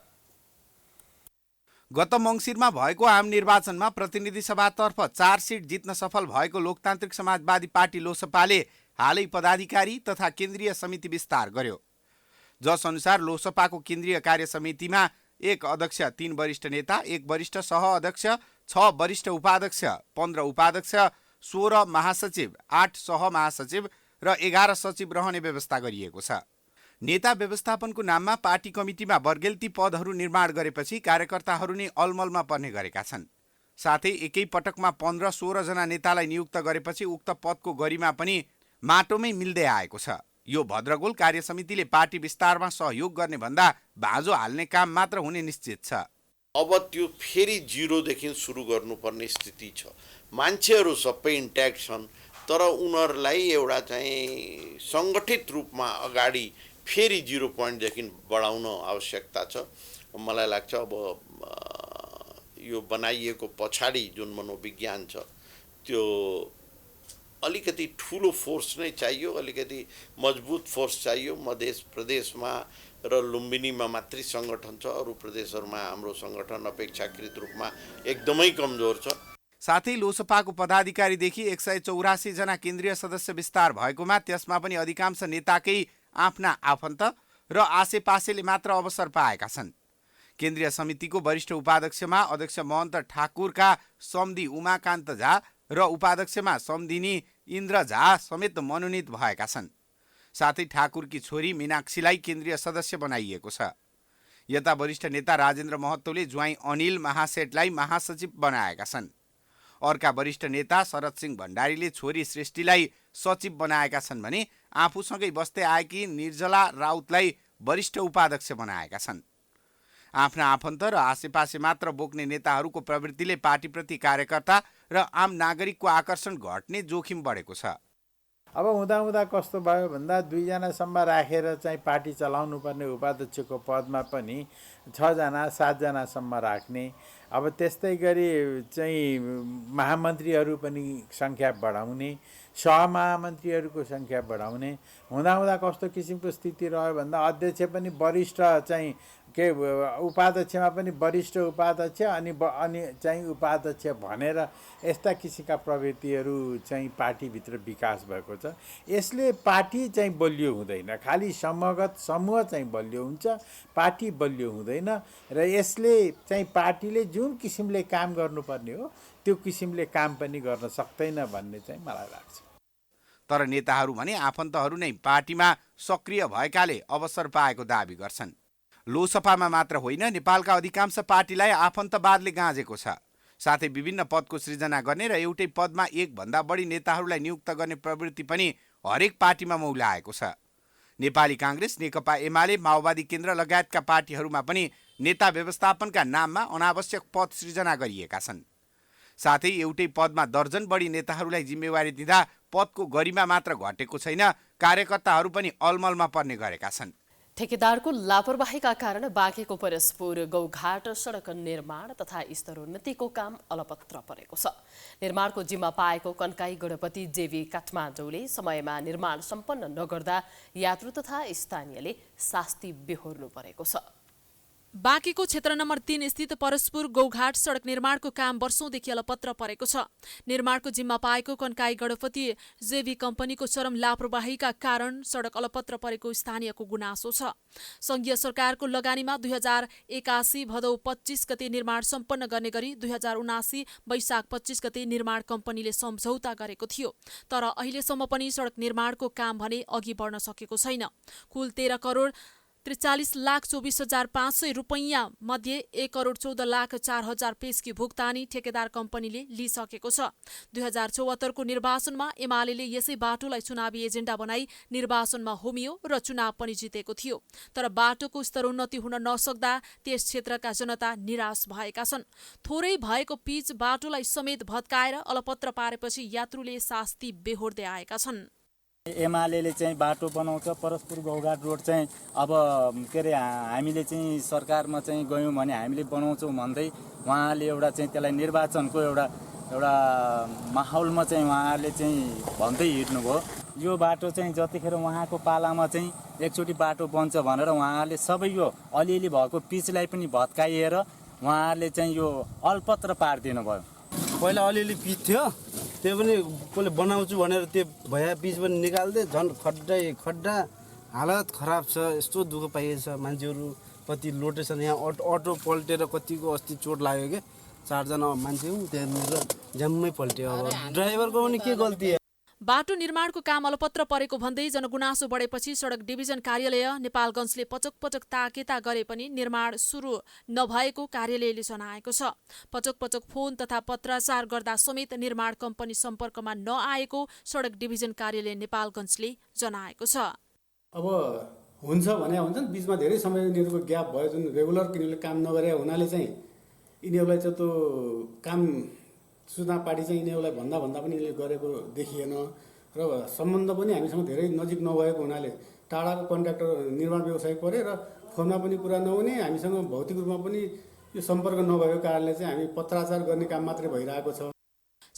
गत मङ्सिरमा भएको आम निर्वाचनमा प्रतिनिधि सभातर्फ 4 सिट जित्न सफल भएको लोकतान्त्रिक समाजवादी पार्टी लोसपाले हालै पदाधिकारी तथा केन्द्रीय समिति विस्तार गर्यो। जस अनुसार लोसपाको केन्द्रीय कार्य समितिमा 1 अध्यक्ष, 3 वरिष्ठ नेता, 1 वरिष्ठ सह-अध्यक्ष, 6 वरिष्ठ उपाध्यक्ष, 15 उपाध्यक्ष, 16 महासचिव, 8 सह-महासचिव र 11 सचिव रहने व्यवस्था गरिएको छ। नेता व्यवस्थापनको नाममा पार्टी कमिटीमा बर्गेल्ती पदहरू निर्माण गरेपछि कार्यकर्ताहरू नै अलमलमा पर्ने गरेका छन्। साथै एकै पटकमा 15-16 जना नेतालाई नियुक्त गरेपछि उक्त पदको गरिमा पनि माटोमै मिल्दै आएको छ। यो भद्रगोल कार्य समितिले पार्टी विस्तारमा सहयोग गर्ने भन्दा भाँजो हाल्ने काम मात्र हुने निश्चित छ। अब त्यो फेरि जिरोदेखि सुरु गर्नुपर्ने स्थिति छ। मान्छेहरू सबै इन्ट्याक्ट छन्, तर उनीहरूलाई एउटा चाहिँ सङ्गठित रूपमा अगाडि फेरि 0 पोइन्टदेखि बढाउन आवश्यकता छ। मलाई लाग्छ अब यो बनाइएको पछाडि जुन मनोविज्ञान छ त्यो अलिकति ठुलो फोर्स नै चाहियो, अलिकति मजबुत फोर्स चाहियो। मध्य प्रदेशमा र लुम्बिनीमा मात्रै सङ्गठन छ, अरू प्रदेशहरूमा हाम्रो सङ्गठन अपेक्षाकृत रूपमा एकदमै कमजोर छ। साथै लोसपाको पदाधिकारीदेखि 184 जना केन्द्रीय सदस्य विस्तार भएकोमा त्यसमा पनि अधिकांश नेताकै आफ्ना आफन्त र आसेपासेले मात्र अवसर पाएका छन्। केन्द्रीय समितिको वरिष्ठ उपाध्यक्षमा अध्यक्ष महन्त ठाकुरका समधी उमाकान्त झा र उपाध्यक्षमा समधिनी इन्द्र झा समेत मनोनित भएका छन्। साथै ठाकुरकी छोरी मीनाक्षीलाई केन्द्रीय सदस्य बनाइएको छ। यता वरिष्ठ नेता राजेन्द्र महतोले ज्वाइँ अनिल महासेठलाई महासचिव बनाएका छन्। अर्का वरिष्ठ नेता शरद सिंह भण्डारीले छोरी सृष्टिलाई सचिव बनाएका छन् भने आफूसँगै बस्दै आएकी निर्जला राउतलाई वरिष्ठ उपाध्यक्ष बनाएका छन्। आफ्ना आफन्त र आसेपासे मात्र बोक्ने नेताहरूको प्रवृत्तिले पार्टीप्रति कार्यकर्ता र आम नागरिकको आकर्षण घट्ने जोखिम बढेको छ। अब हुँदा कस्तो भयो भन्दा 2 जनासम्म राखेर चाहिँ पार्टी चलाउनु पर्ने उपाध्यक्षको पदमा पनि 6 जना 7 जनासम्म राख्ने। अब त्यस्तै गरी चाहिँ महामन्त्रीहरू पनि सङ्ख्या बढाउने, सहमहामन्त्रीहरूको सङ्ख्या बढाउने। हुँदा कस्तो किसिमको स्थिति रह्यो भन्दा अध्यक्ष पनि वरिष्ठ चाहिँ उपाध्यक्षमा पनि वरिष्ठ उपाध्यक्ष अनि चाहिँ उपाध्यक्ष भनेर यस्ता किसिमका प्रवृत्तिहरू चाहिँ पार्टीभित्र विकास भएको छ। यसले पार्टी चाहिँ बलियो हुँदैन, खालि समूह चाहिँ बलियो हुन्छ, पार्टी बलियो हुँदैन। र यसले चाहिँ पार्टीले जुन किसिमले काम गर्नुपर्ने हो त्यो किसिमले काम पनि गर्न सक्दैन भन्ने चाहिँ मलाई लाग्छ। तर नेताहरू भने आफन्तहरू नै पार्टीमा सक्रिय भएकाले अवसर पाएको दाबी गर्छन्। लोसपामा मात्र होइन, नेपालका अधिकांश पार्टीलाई आफन्तवादले गाँजेको छ। साथै विभिन्न पदको सृजना गर्ने र एउटै पदमा 1 भन्दा बढी नेताहरूलाई नियुक्त गर्ने प्रवृत्ति पनि हरेक पार्टीमा मौलाएको छ। नेपाली काङ्ग्रेस, नेकपा एमाले, माओवादी केन्द्र लगायतका पार्टीहरूमा पनि नेता व्यवस्थापनका नाममा अनावश्यक पद सृजना गरिएका छन्। साथै एउटै पदमा दर्जन बढी नेताहरूलाई जिम्मेवारी दिँदा पदको गरिमा मात्र घटेको छैन, कार्यकर्ताहरू पनि अलमलमा पर्ने गरेका छन्। ठेकेदारको लापरवाहीका कारण बाँकेको परस्पुर गौघाट सडक निर्माण तथा स्तरोन्नतिको काम अलपत्र परेको छ। निर्माणको जिम्मा पाएको कन्काई गणपति जेवी काठमाडौँले समयमा निर्माण सम्पन्न नगर्दा यात्रु तथा स्थानीयले शास्ति बेहोर्नु परेको छ। बाँकेको क्षेत्र नम्बर 3 स्थित परस्पुर गौघाट सडक निर्माणको काम वर्षौंदेखि अलपत्र परेको छ। निर्माणको जिम्मा पाएको कन्काई गणपति जेवी कम्पनीको चरम लापरवाहीका कारण सडक अलपत्र परेको स्थानीयको गुनासो छ। संघीय सरकारको लगानीमा 2081 भदौ 25 गते निर्माण सम्पन्न गर्ने गरी 2079 वैशाख 25 गते निर्माण कम्पनीले सम्झौता गरेको थियो। तर अहिलेसम्म पनि सडक निर्माणको काम भने अघि बढ्न सकेको छैन। कुल 13 करोड 43,24,500 रुपैयाँ मध्ये 1,14,04,000 पेशकी भुक्तानी ठेकेदार कम्पनीले लिइसकेको छ। 2074 को निर्वाचनमा एमाले यसै बाटोलाई चुनावी एजेन्डा बनाई निर्वाचनमा होमियो र चुनाव पनि जितेको थियो। तर बाटोको स्तरोन्नति हुन नसक्दा त्यस क्षेत्रका जनता निराश भएका छन्। थोरै भएको पिच बाटोलाई समेत भत्काएर अलपत्र पारेपछि यात्रुले शास्ति बेहोर्दै आएका छन्। एमाले चाहिँ बाटो बनाउँछ, परस्पुर गौघाट रोड चाहिँ अब के अरे हामीले चाहिँ सरकारमा चाहिँ गयौँ भने हामीले बनाउँछौँ भन्दै उहाँले एउटा चाहिँ त्यसलाई निर्वाचनको एउटा माहौलमा चाहिँ उहाँले चाहिँ भन्दै हिँड्नुभयो। यो बाटो चाहिँ जतिखेर उहाँको पालामा चाहिँ एकचोटि बाटो बन्छ भनेर उहाँले सबै यो अलिअलि भएको पिचलाई पनि भत्काइएर उहाँले चाहिँ यो अलपत्र पारिदिनु भयो। पहिला अलिअलि पिच थियो, त्यो पनि कसले बनाउँछु भनेर त्यो भया पिच पनि निकाल्दै झन् खड्डा हालत खराब छ। यस्तो दुःख पाइएछ, मान्छेहरू कति लोटे छन्। यहाँ अटो पल्टेर कतिको अस्ति चोट लाग्यो क्या, 4 जना मान्छे त्यहाँनिर जम्मै पल्ट्यो। अब ड्राइभरको पनि के गल्ती? बाटो निर्माणको काम अलपत्र परेको भन्दै जनगुनासो बढेपछि सडक डिभिजन कार्यालय नेपालगञ्जले पटक ताकेता गरे पनि निर्माण सुरु नभएको कार्यालयले जनाएको छ। पटक फोन तथा पत्राचार गर्दा समेत निर्माण कम्पनी सम्पर्कमा नआएको सडक डिभिजन कार्यालय नेपालगञ्जले जनाएको छ। अब हुन्छ भने हुन्छ नि, बिचमा धेरै समय यिनीहरूको ग्याप भयो, जुन रेगुलर यिनीहरूले काम नगरे हुनाले चाहिँ यिनीहरूलाई चाहिँ त्यो काम सूचना पार्टी चाहिँ यिनीहरूलाई भन्दा पनि यिनीहरूले गरेको देखिएन र सम्बन्ध पनि हामीसँग धेरै नजिक नभएको हुनाले टाढाको कन्ट्र्याक्टर निर्माण व्यवसाय परे र फोनमा पनि कुरा नहुने, हामीसँग भौतिक रूपमा पनि यो सम्पर्क नभएको कारणले चाहिँ हामी पत्राचार गर्ने काम मात्रै भइरहेको छ।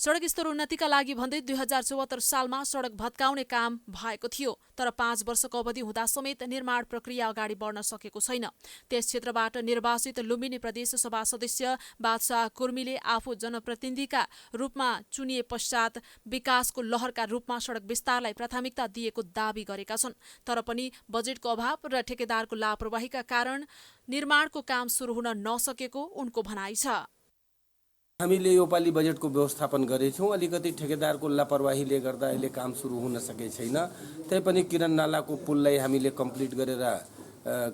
सडक स्तरोन्नतिका लागि भन्दै 2074 सालमा सडक भत्काउने काम भएको थियो। तर 5 वर्षको अवधि हुँदा समेत निर्माण प्रक्रिया अगाडि बढ्न सकेको छैन। त्यस क्षेत्रबाट निर्वाचित लुम्बिनी प्रदेश सभा सदस्य बादशाह कुर्मीले आफू जनप्रतिनिधिका रूपमा चुनिए पश्चात विकासको लहरका रूपमा सडक विस्तारलाई प्राथमिकता दिएको दावी गरेका छन्। तर पनि बजेटको अभाव र ठेकेदारको लापरवाहीका कारण निर्माणको काम सुरु हुन नसकेको उनको भनाइ छ। हामीले योपालि बजेटको व्यवस्थापन गरेछौँ, अलिकति ठेकेदारको लापरवाहीले गर्दा अहिले काम सुरु हुन सकेको छैन। तैपनि किरण नालाको पुललाई हामीले कम्प्लिट गरेर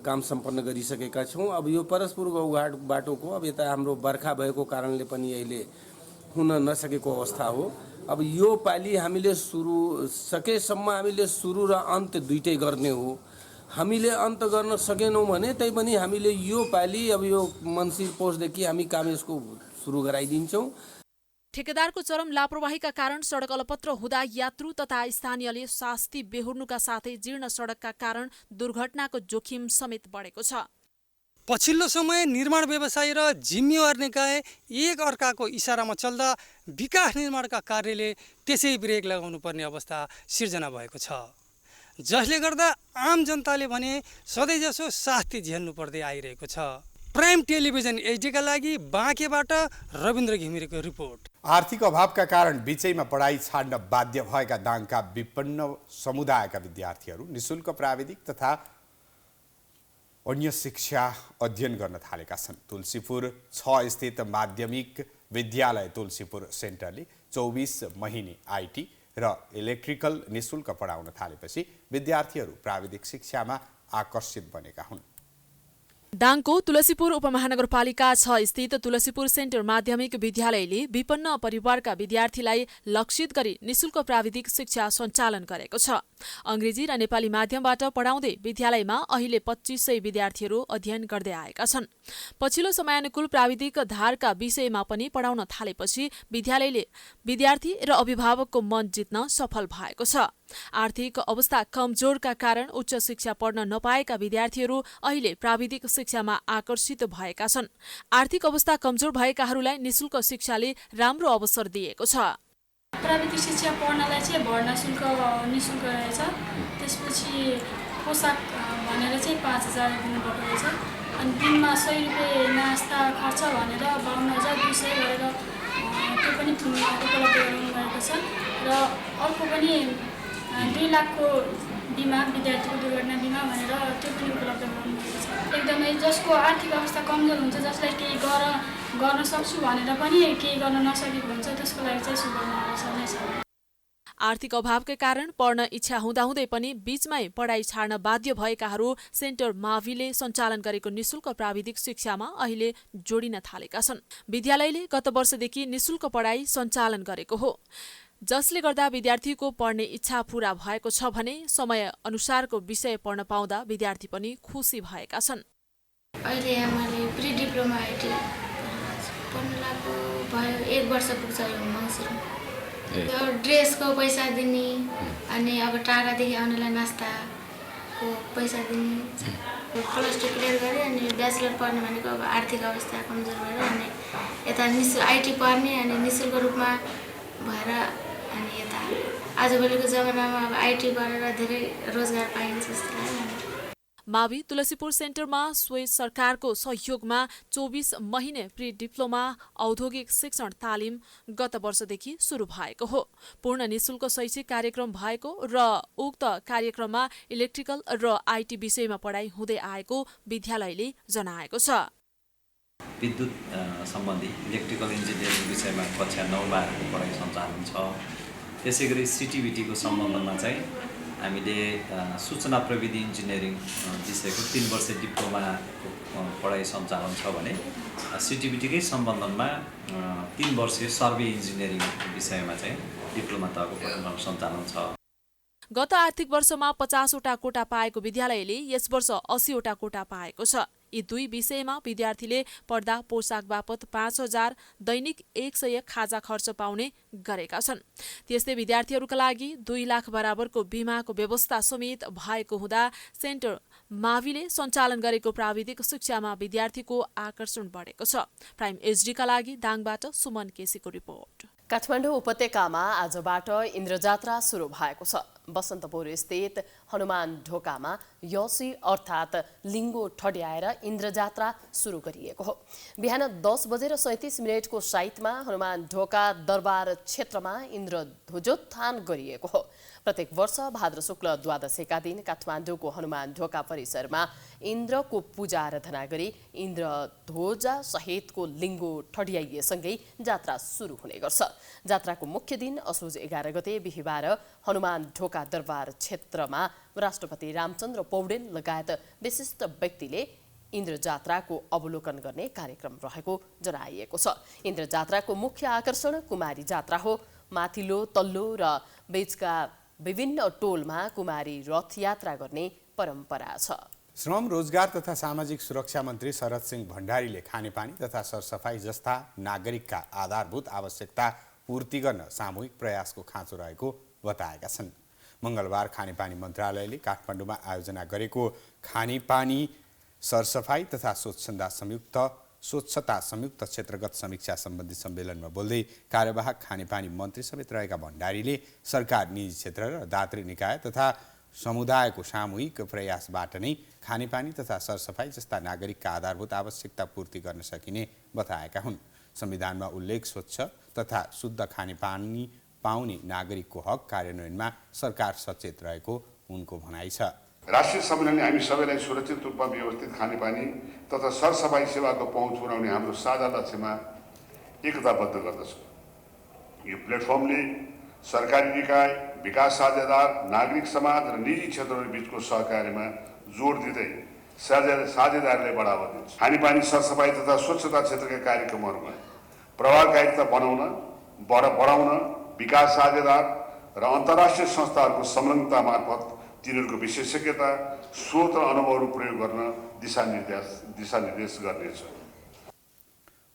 काम सम्पन्न गरिसकेका छौँ। अब यो परस्पुर गौघाट बाटोको अब यता हाम्रो बर्खा भएको कारणले पनि अहिले हुन नसकेको अवस्था हो। अब यो पालि हामीले सकेसम्म हामीले सुरु र अन्त दुइटै गर्ने हो। हामीले अन्त गर्न सकेनौँ भने तैपनि हामीले यो पालि अब यो मन्सिर पौषदेखि हामी काम यसको सुरु गराइदिन्छौँ। ठेकेदारको चरम लापरवाहीका कारण सडक अलपत्र हुँदा यात्रु तथा स्थानीयले शास्ति बेहोर्नुका साथै जीर्ण सडकका कारण दुर्घटनाको जोखिम समेत बढेको छ। पछिल्लो समय निर्माण व्यवसायी र जिम्मेवार निकाय एक अर्काको इसारामा चल्दा विकास निर्माणका कार्यले त्यसै ब्रेक लगाउनु पर्ने अवस्था सिर्जना भएको छ, जसले गर्दा आम जनताले भने सधैँजसो शास्ति झेल्नु पर्दै आइरहेको छ। प्राइम टेलिभिजन एचडीका लागि बाँकेबाट रविन्द्र घिमिरेको रिपोर्ट। आर्थिक अभावका कारण बिचैमा पढाइ छाड्न बाध्य भएका दाङका विपन्न समुदायका विद्यार्थीहरू निशुल्क प्राविधिक तथा अन्य शिक्षा अध्ययन गर्न थालेका छन्। तुलसीपुर 6 स्थित माध्यमिक विद्यालय तुलसीपुर सेन्टरले 24 महिने आइटी र इलेक्ट्रिकल निशुल्क पढाउन थालेपछि विद्यार्थीहरू प्राविधिक शिक्षामा आकर्षित बनेका हुन्। दाङको तुलसीपुर उपमहानगरपालिका 6 स्थित तुलसीपुर सेन्टर माध्यमिक विद्यालयले विपन्न परिवारका विद्यार्थीलाई लक्षित गरी निशुल्क प्राविधिक शिक्षा सञ्चालन गरेको छ। अंग्रेजी र नेपाली माध्यमबाट पढाउँदै विद्यालयमा अहिले 2500 विद्यार्थीहरू अध्ययन गर्दै आएका छन्। पछिल्लो समयानुकूल प्राविधिक धारका विषयमा पनि पढाउन थालेपछि विद्यालयले विद्यार्थी र अभिभावकको मन जित्न सफल भएको छ। आर्थिक अवस्था कमजोरका कारण उच्च शिक्षा पढ्न नपाएका विद्यार्थीहरू अहिले प्राविधिक शिक्षामा आकर्षित भएका छन्। आर्थिक अवस्था कमजोर भएकाहरूलाई निशुल्क शिक्षाले राम्रो अवसर दिएको छ। प्राविधिक शिक्षा पढ्नलाई चाहिँ भर्ना शुल्क निशुल्क रहेछ। त्यसपछि पोसाक भनेर चाहिँ 5000 दिनुपर्दो रहेछ। अनि दिनमा 100 रुपियाँ नास्ता खर्च भनेर 52200 गरेर त्यो पनि उपलब्ध गराउनु भएको छ। र अर्को पनि 2 लाखको बिमा, विद्यार्थीको दुर्घटना बिमा भनेर त्यो पनि उपलब्ध गराउनु भएको छ। एकदमै जसको आर्थिक अवस्था कमजोर हुन्छ, जसलाई केही गर्न सक्छु भनेर पनि केही गर्न नसकेको हुन्छ, त्यसको लागि चाहिँ सुविधा छ। आर्थिक अभावकै कारण पढ्न इच्छा हुँदाहुँदै पनि बीचमै पढाइ छाड्न बाध्य भएकाहरू सेन्टर माविले सञ्चालन गरेको निशुल्क प्राविधिक शिक्षामा अहिले जोडिन थालेका छन्। विद्यालयले गत वर्षदेखि निशुल्क पढाइ सञ्चालन गरेको हो, जसले गर्दा विद्यार्थीको पढ्ने इच्छा पूरा भएको छ भने समय अनुसारको विषय पढ्न पाउँदा विद्यार्थी पनि खुसी भएका छन्। अहिले हामीले प्री डिप्लोमा आइटी पढ्न लागु भयो, 1 वर्ष पुग्छ यो मङ्सिरमा। यो ड्रेसको पैसा दिने अनि अब टाढादेखि आउनेलाई नास्ताको पैसा दिने। प्लस 2 क्लियर गरेँ अनि ब्याचलर पढ्ने भनेको अब आर्थिक अवस्था कमजोर भएर अनि यता आइटी पढ्ने अनि निशुल्क रूपमा भएर अनि यता आजभोलिको जमानामा अब आइटी गरेर धेरै रोजगार पाइन्छ जस्तो लाग्यो। मावि तुलसीपुर सेन्टरमा स्वीय सरकारको सहयोगमा 24 महिने प्री डिप्लोमा औद्योगिक शिक्षण तालिम गत वर्षदेखि सुरु भएको हो। पूर्ण निशुल्क शैक्षिक कार्यक्रम भएको र उक्त कार्यक्रममा इलेक्ट्रिकल र आइटी विषयमा पढाइ हुँदै आएको विद्यालयले जनाएको छ। विद्युत सम्बन्धी इलेक्ट्रिकल इन्जिनियरिङ विषयमा कक्षा 9मा पढाइ सञ्चालन छ। त्यसैगरी सिटिबिटीको सम्बन्धमा चाहिँ हामीले सूचना प्रविधि इन्जिनियरिङ विषयको 3 वर्ष डिप्लोमाको पढाइ सञ्चालन छ भने सिटिबिटीकै सम्बन्धमा 3 वर्षीय सर्वे इन्जिनियरिङ विषयमा चाहिँ डिप्लोमा तहको पाठ्यक्रम सञ्चालन छ। गत आर्थिक वर्षमा 50 वटा कोटा पाएको विद्यालयले यस वर्ष 80 वटा कोटा पाएको छ। यी 2 विषयमा विद्यार्थीले पढ्दा पोसाक बापत 5000, दैनिक 100 खाजा खर्च पाउने गरेका छन्। त्यस्तै विद्यार्थीहरूका लागि 2 लाख बराबरको बिमाको व्यवस्था समेत भएको हुँदा सेन्टर माविले सञ्चालन गरेको प्राविधिक शिक्षामा विद्यार्थीको आकर्षण बढेको छ। प्राइम एचडीका लागि दाङबाट सुमन केसीको रिपोर्ट। काठमाडौँ उपत्यकामा आजबाट इन्द्रजात्रा सुरु भएको छ। बसन्तपुर स्थित हनुमान ढोकामा यौसी अर्थात् लिङ्गो ठड्याएर इन्द्रजात्रा सुरु गरिएको हो। बिहान 10:37 को साइतमा हनुमान ढोका दरबार क्षेत्रमा इन्द्र ध्वजोत्थान गरिएको हो। प्रत्येक वर्ष भाद्र शुक्ल द्वादशीका दिन काठमाडौँको हनुमान ढोका परिसरमा इन्द्रको पूजा आराधना गरी इन्द्र ध्वजा सहितको लिङ्गो ठड्याइएसँगै जात्रा सुरु हुने गर्छ। जात्राको मुख्य दिन असोज 11 गते बिहिबार हनुमान ढोका दरबार क्षेत्रमा राष्ट्रपति रामचन्द्र पौडेल लगायत विशिष्ट व्यक्तिले इन्द्र जात्राको अवलोकन गर्ने कार्यक्रम रहेको जनाइएको छ। इन्द्र जात्राको मुख्य आकर्षण कुमारी जात्रा हो। माथिल्लो, तल्लो र बीचका विभिन्न टोलमा कुमारी रथ यात्रा गर्ने परम्परा छ। श्रम, रोजगार तथा सामाजिक सुरक्षा मन्त्री शरद सिंह भण्डारीले खानेपानी तथा सरसफाई जस्ता नागरिकका आधारभूत आवश्यकता पूर्ति गर्न सामूहिक प्रयासको खाँचो रहेको बताएका छन्। मंगलबार खानेपानी मन्त्रालयले काठमाडौँमा आयोजना गरेको खानेपानी सरसफाई तथा स्वच्छता संयुक्त क्षेत्रगत समीक्षा सम्बन्धी सम्मेलनमा बोल्दै कार्यवाहक खानेपानी मन्त्री समेत रहेका भण्डारीले सरकार, निजी क्षेत्र र दात्री निकाय तथा समुदायको सामूहिक प्रयासबाट नै खानेपानी तथा सरसफाई जस्ता नागरिकका आधारभूत आवश्यकता पूर्ति गर्न सकिने बताएका हुन्। संविधानमा उल्लेख स्वच्छ तथा शुद्ध खानेपानी पाउने नागरिकको हक कार्यान्वयनमा सरकार सचेत रहेको उनको भनाइ छ। राष्ट्रिय सम्मेलनले हामी सबैलाई सुरक्षित रूपमा व्यवस्थित खानेपानी तथा सरसफाई सेवाको पहुँच पुर्याउने हाम्रो साझा लक्ष्यमा एकताबद्ध गर्दछ। यो प्लेटफर्मले सरकारी निकाय, विकास साझेदार, नागरिक समाज र निजी क्षेत्रहरू बीचको सहकार्यमा जोड दिँदै साझेदारीलाई बढावा दिन्छ। खानेपानी सरसफाइ तथा स्वच्छता क्षेत्रका कार्यक्रमहरूमा प्रभावकारिता बढाउन विकास साझेदार र अन्तर्राष्ट्रिय संस्थाहरूको संलग्नता मार्फत तिनीहरूको विशेषज्ञता, स्रोत र अनुभवहरू प्रयोग गर्न दिशानिर्देश गर्नेछ।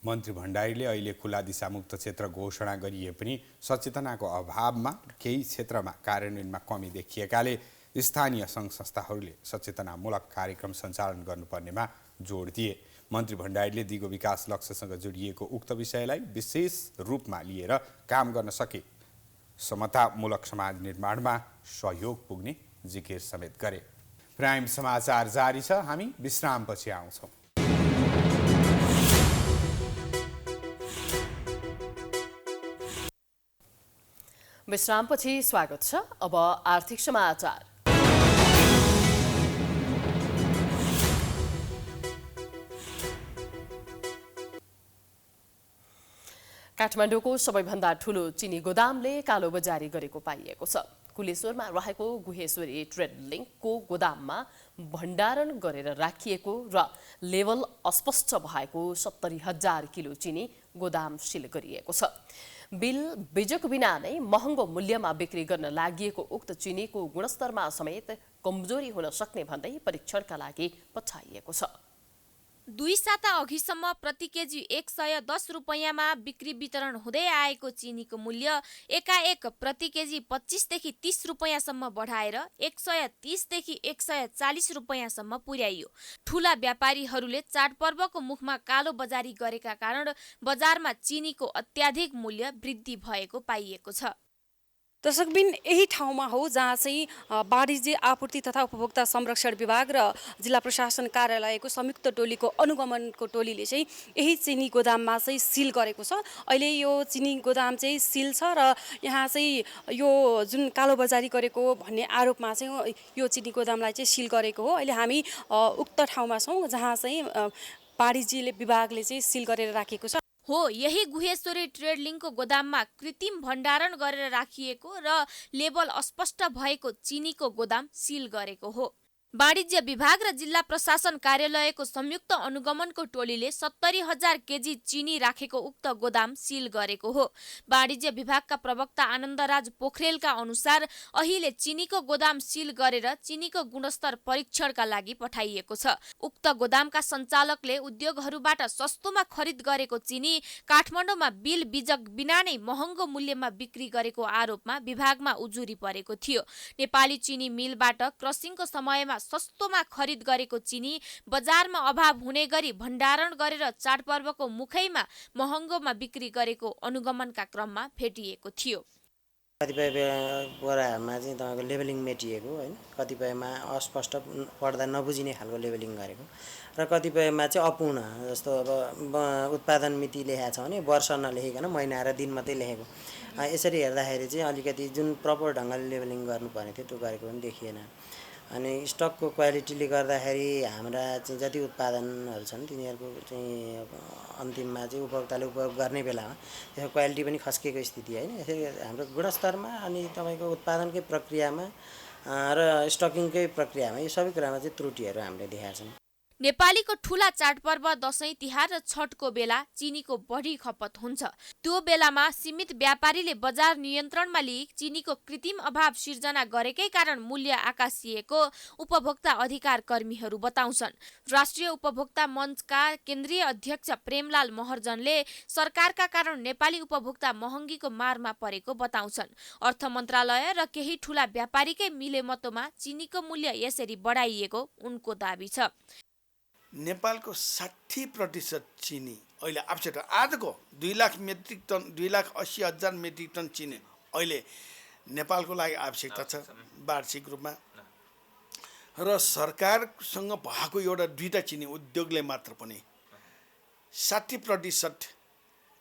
मन्त्री भण्डारीले अहिले खुला दिशामुक्त क्षेत्र घोषणा गरिए पनि सचेतनाको अभावमा केही क्षेत्रमा कार्यान्वयनमा कमी देखिएकाले स्थानीय सङ्घ संस्थाहरूले सचेतनामूलक कार्यक्रम सञ्चालन गर्नुपर्नेमा जोड दिए। मन्त्री भण्डारीले दिगो विकास लक्ष्यसँग जोडिएको उक्त विषयलाई विशेष रूपमा लिएर काम गर्न सके समतामूलक समाज निर्माणमा सहयोग पुग्ने जिकिर समेत गरे। प्राइम समाचार जारी छ, हामी विश्रामपछि आउँछौँ। विश्रामपछि स्वागत छ। अब आर्थिक समाचार। काठमाडौँको सबैभन्दा ठूलो चिनी गोदामले कालोबजारी गरेको पाइएको छ। कुलेश्वरमा रहेको गुहेश्वरी ट्रेड लिङ्कको गोदाममा भण्डारण गरेर राखिएको र लेभल अस्पष्ट भएको 70,000 किलो चिनी गोदाम सिल गरिएको छ। बीजक बिना नै महँगो मूल्यमा बिक्री गर्न लागिएको उक्त चिनीको गुणस्तरमा समेत कमजोरी हुन सक्ने भन्दै परीक्षणका लागि पठाइएको छ। 2 साता अघिसम्म प्रति केजी 110 रुपैयाँमा बिक्री वितरण हुँदै आएको चिनीको मूल्य एकाएक प्रति केजी 25 देखि 30 रुपैयाँसम्म बढाएर 130 देखि 140 रुपैयाँसम्म पुर्याइयो। ठूला व्यापारीहरूले चाडपर्वको मुखमा कालो बजारी गरेका कारण बजारमा चिनीको अत्याधिक मूल्य वृद्धि भएको पाइएको छ। दर्शकबिन यही ठाउँमा हो जहाँ चाहिँ वाणिज्य आपूर्ति तथा उपभोक्ता संरक्षण विभाग र जिल्ला प्रशासन कार्यालयको संयुक्त टोलीको अनुगमनको टोलीले चाहिँ यही चिनी गोदाममा चाहिँ सिल गरेको छ। अहिले यो चिनी गोदाम चाहिँ सिल छ र यहाँ चाहिँ यो जुन कालोबजारी गरेको भन्ने आरोपमा चाहिँ यो चिनी गोदामलाई चाहिँ सिल गरेको हो। अहिले हामी उक्त ठाउँमा छौँ जहाँ चाहिँ वाणिज्य विभागले चाहिँ सिल गरेर राखेको छ। हो, यही गुहेश्वरी ट्रेड लिङ्कको गोदाममा कृत्रिम भण्डारण गरेर राखिएको र लेबल अस्पष्ट भएको चिनीको गोदाम सिल गरेको हो। वाणिज्य विभाग र जिल्ला प्रशासन कार्यालयको संयुक्त अनुगमनको टोलीले 70,000 केजी चिनी राखेको उक्त गोदाम सिल गरेको हो। वाणिज्य विभागका प्रवक्ता आनन्दराज पोखरेलका अनुसार अहिले चिनीको गोदाम सिल गरेर चिनीको गुणस्तर परीक्षणका लागि पठाइएको छ। उक्त गोदामका सञ्चालकले उद्योगहरूबाट सस्तोमा खरिद गरेको चिनी काठमाडौँमा बिल बीजक बिना नै महँगो मूल्यमा बिक्री गरेको आरोपमा विभागमा उजुरी परेको थियो। नेपाली चिनी मिलबाट क्रसिङको समयमा सस्तोमा खरिद गरेको चिनी बजारमा अभाव हुने गरी भण्डारण गरेर चाडपर्वको मुखैमा महँगोमा बिक्री गरेको अनुगमनका क्रममा भेटिएको थियो। कतिपय बोराहरूमा चाहिँ तपाईँको लेबलिङ मेटिएको होइन, कतिपयमा अस्पष्ट पढ्दा नबुझिने खालको लेबलिङ गरेको र कतिपयमा चाहिँ अपूर्ण, जस्तो अब उत्पादन मिति लेखेको छ भने वर्ष नलेखिकन महिना र दिन मात्रै लेखेको। यसरी हेर्दाखेरि चाहिँ अलिकति जुन प्रपर ढङ्गले लेबलिङ गर्नुपर्ने थियो त्यो गरेको पनि देखिएन। अनि स्टकको क्वालिटीले गर्दाखेरि हाम्रा चाहिँ जति उत्पादनहरू छन् तिनीहरूको चाहिँ अन्तिममा चाहिँ उपभोक्ताले उपयोग गर्ने बेलामा त्यसको क्वालिटी पनि खस्किएको स्थिति होइन। यसरी हाम्रो गुणस्तरमा अनि तपाईँको उत्पादनकै प्रक्रियामा र स्टकिङकै प्रक्रियामा यो सबै कुरामा चाहिँ त्रुटिहरू हामीले देखाएका छौँ। नेपालीको ठूला चाडपर्व दशैं तिहार र छठको बेला चिनीको बढी खपत हुन्छ। त्यो बेलामा सीमित व्यापारीले बजार नियन्त्रणमा लिई चिनीको कृत्रिम अभाव सिर्जना गरेकै कारण मूल्य आकाशिएको उपभोक्ता अधिकार कर्मीहरू बताउँछन्। राष्ट्रिय उपभोक्ता मञ्चका केन्द्रीय अध्यक्ष प्रेमलाल महर्जनले सरकारका कारण नेपाली उपभोक्ता महँगीको मारमा परेको बताउँछन्। अर्थ मन्त्रालय र केही ठूला व्यापारीकै मिलेमतोमा चिनीको मूल्य यसरी बढाइएको उनको दाबी छ। नेपालको 60% चिनी अहिले आवश्यक आजको 2 lakh metric ton 2,80,000 metric ton चिनी अहिले नेपालको लागि आवश्यकता छ वार्षिक रूपमा। र सरकारसँग भएको एउटा 2टा चिनी उद्योगले मात्र पनि 60%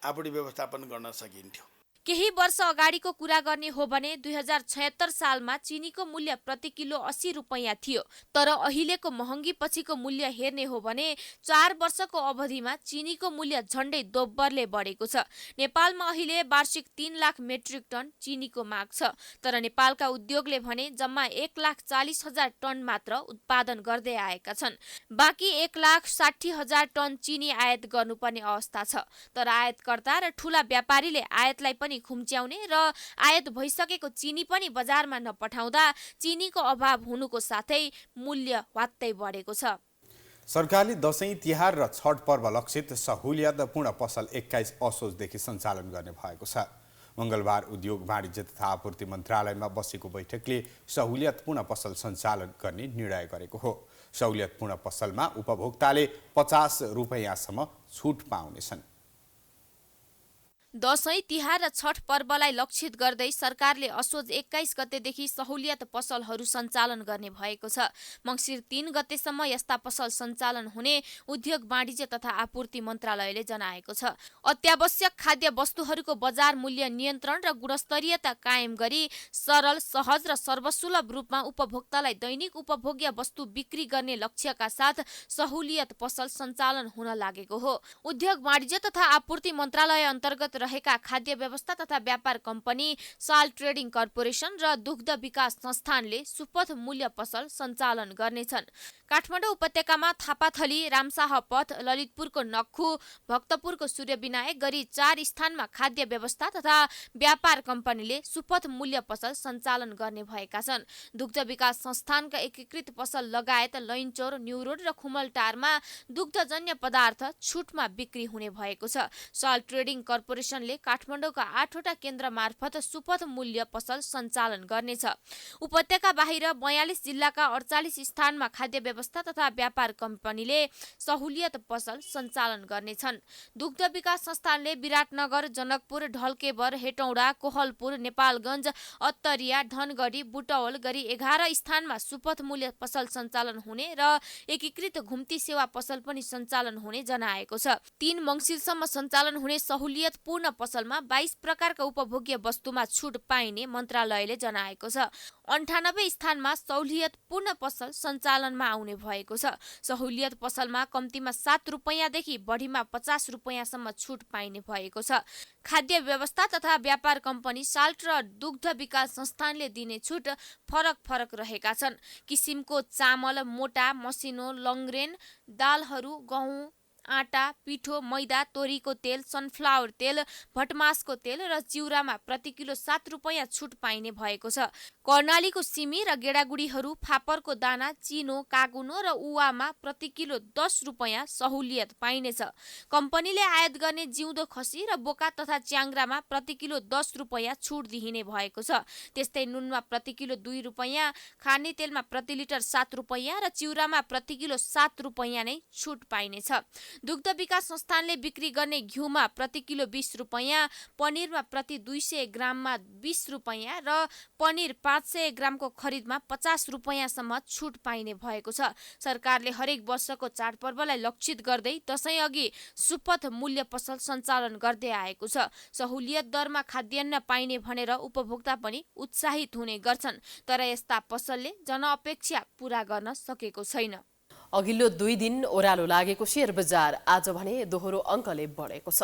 आपूर्ति व्यवस्थापन गर्न सकिन्थ्यो। केही वर्ष अगाडिको कुरा गर्ने हो भने 2076 सालमा चिनीको मूल्य प्रति किलो 80 रुपैयाँ थियो। तर अहिलेको महँगी पछिको मूल्य हेर्ने हो भने 4 वर्षको अवधिमा चिनीको मूल्य झण्डै दोब्बरले बढेको छ। नेपालमा अहिले वार्षिक 3 लाख मेट्रिक टन चिनीको माग छ। तर नेपालका उद्योगले भने जम्मा 1,40,000 टन मात्र उत्पादन गर्दै आएका छन्। बाँकी 1,60,000 टन चिनी आयात गर्नुपर्ने अवस्था छ। तर आयातकर्ता र ठूला व्यापारीले आयातलाई पनि खुम्च्याउने र आयात भइसकेको चिनी पनि बजारमा नपठाउँदा चिनीको अभाव हुनुको साथै मूल्य वात्तै बढेको छ। सरकारले दशैं तिहार र छठ पर्व लक्षित सहुलियतपूर्ण पसल 21 असोजदेखि सञ्चालन गर्ने भएको छ। मंगलबार उद्योग वाणिज्य तथा आपूर्ति मन्त्रालयमा बसेको बैठकले सहुलियतपूर्ण पसल सञ्चालन गर्ने निर्णय गरेको हो। सहुलियतपूर्ण पसलमा उपभोक्ताले 50 रुपैयाँसम्म छुट पाउनेछन्। दशैं तिहार र छठ पर्वलाई लक्षित गर्दै सरकारले असोज 21 गतेदेखि सहुलियत पसलहरू सञ्चालन गर्ने भएको छ। मङ्सिर 3 गतेसम्म यस्ता पसल सञ्चालन हुने उद्योग वाणिज्य तथा आपूर्ति मन्त्रालयले जनाएको छ। अत्यावश्यक खाद्य वस्तुहरूको बजार मूल्य नियन्त्रण र गुणस्तरीयता कायम गरी सरल, सहज र सर्वसुलभ रूपमा उपभोक्तालाई दैनिक उपभोग्य वस्तु बिक्री गर्ने लक्ष्यका साथ सहुलियत पसल सञ्चालन हुन लागेको हो। उद्योग वाणिज्य तथा आपूर्ति मन्त्रालय अन्तर्गत रहेका खाद्य व्यवस्था तथा व्यापार कम्पनी, साल ट्रेडिङ कर्पोरेसन र दुग्ध विकास संस्थानले सुपथ मूल्य पसल सञ्चालन गर्नेछन्। काठमाडौँ उपत्यकामा थापाथली, रामशाह पथ, ललितपुरको नक्खु, भक्तपुरको सूर्यविनायक गरी 4 स्थानमा खाद्य व्यवस्था तथा व्यापार कम्पनीले सुपथ मूल्य पसल सञ्चालन गर्ने भएका छन्। दुग्ध विकास संस्थानका एकीकृत पसल लगायत लैनचौर, न्युरोड र खुमलटारमा दुग्धजन्य पदार्थ छुटमा बिक्री हुने भएको छ। साल ट्रेडिङ कर्पोरेसनले काठमाडौँका 8वटा केन्द्र मार्फत सुपथ मूल्य पसल सञ्चालन गर्नेछ। उपत्यका बाहिर 42 जिल्लाका 48 स्थानमा खाद्य व्यवस्था तथा व्यापार कम्पनीले सहुलियत पसल सञ्चालन गर्नेछन्। दुग्ध विकास संस्थानले विराटनगर, जनकपुर, ढल्केबर, हेटौडा, कोहलपुर, नेपालगञ्ज, अत्तरिया, धनगढी, बुटवल गरी 11 स्थानमा सुपथ मूल्य पसल सञ्चालन हुने र एकीकृत घुम्ती सेवा पसल पनि सञ्चालन हुने जनाएको छ। 3 मङ्सिरसम्म सञ्चालन हुने सहुलियत पूर्ण पसलमा 22 प्रकारका उपभोग्य वस्तुमा छुट पाइने मन्त्रालयले जनाएको छ। 98 स्थानमा सहुलियत पूर्ण पसल सञ्चालनमा आउने भएको छ। सहुलियत पसलमा कम्तीमा 7 रुपैयाँदेखि बढीमा 50 रुपैयाँसम्म छुट पाइने भएको छ। खाद्य व्यवस्था तथा व्यापार कम्पनी, साल्ट र दुग्ध विकास संस्थानले दिने छुट फरक फरक रहेका छन्। किसिमको चामल, मोटा, मसिनो, लङ्ग्रेन, दालहरू, गहुँ, आटा, पिठो, मैदा, तोरीको तेल, सनफ्लावर तेल, भटमासको तेल र चिउरामा प्रति किलो 7 रुपैयाँ छुट पाइने भएको छ। कर्णालीको सिमी र गेडागुडीहरू, फापरको दाना, चिनो, कागुनो र उवामा प्रति किलो 10 रुपैयाँ सहुलियत पाइनेछ। कम्पनीले आयात गर्ने जिउँदो खसी र बोका तथा च्याङ्ग्रामा प्रति किलो 10 रुपैयाँ छुट दिइने भएको छ। त्यस्तै नुनमा प्रति किलो 2 रुपैयाँ, खाने तेलमा प्रति लिटर 7 रुपैयाँ र चिउरामा प्रति किलो 7 रुपैयाँ नै छुट पाइनेछ। दुग्ध विकास संस्थानले बिक्री गर्ने घिउमा प्रति किलो 20 रुपैयाँ, पनिरमा प्रति 200 ग्राममा 20 रुपैयाँ र पनिर 500 ग्रामको खरिदमा 50 रुपैयाँसम्म छुट पाइने भएको छ। सरकारले हरेक वर्षको चाडपर्वलाई लक्षित गर्दै दशैं अघि सुपथ मूल्य पसल सञ्चालन गर्दै आएको छ। सहुलियत दरमा खाद्यान्न पाइने भनेर उपभोक्ता पनि उत्साहित हुने गर्छन्। तर यस्ता पसलले जनअपेक्षा पूरा गर्न सकेको छैन। अघिल्लो 2 दिन ओह्रालो लागेको शेयर बजार आज भने दोहोरो अङ्कले बढेको छ।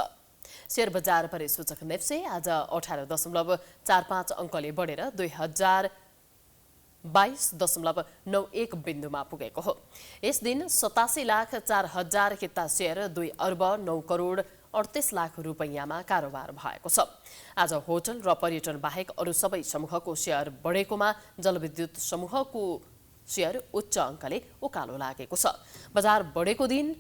शेयर बजार परिसूचक नेप्से आज 18.45 अङ्कले बढेर 2022.91 बिन्दुमा पुगेको हो। यस दिन 87,04,000 किता शेयर 2 अर्ब 9 करोड 38 लाख रुपैयाँमा कारोबार भएको छ। आज होटल र पर्यटन बाहेक अरू सबै समूहको शेयर बढेकोमा जलविद्युत समूहको शेयर उच्च अङ्कले उकालो लागेको छ। बजार बढेको दिन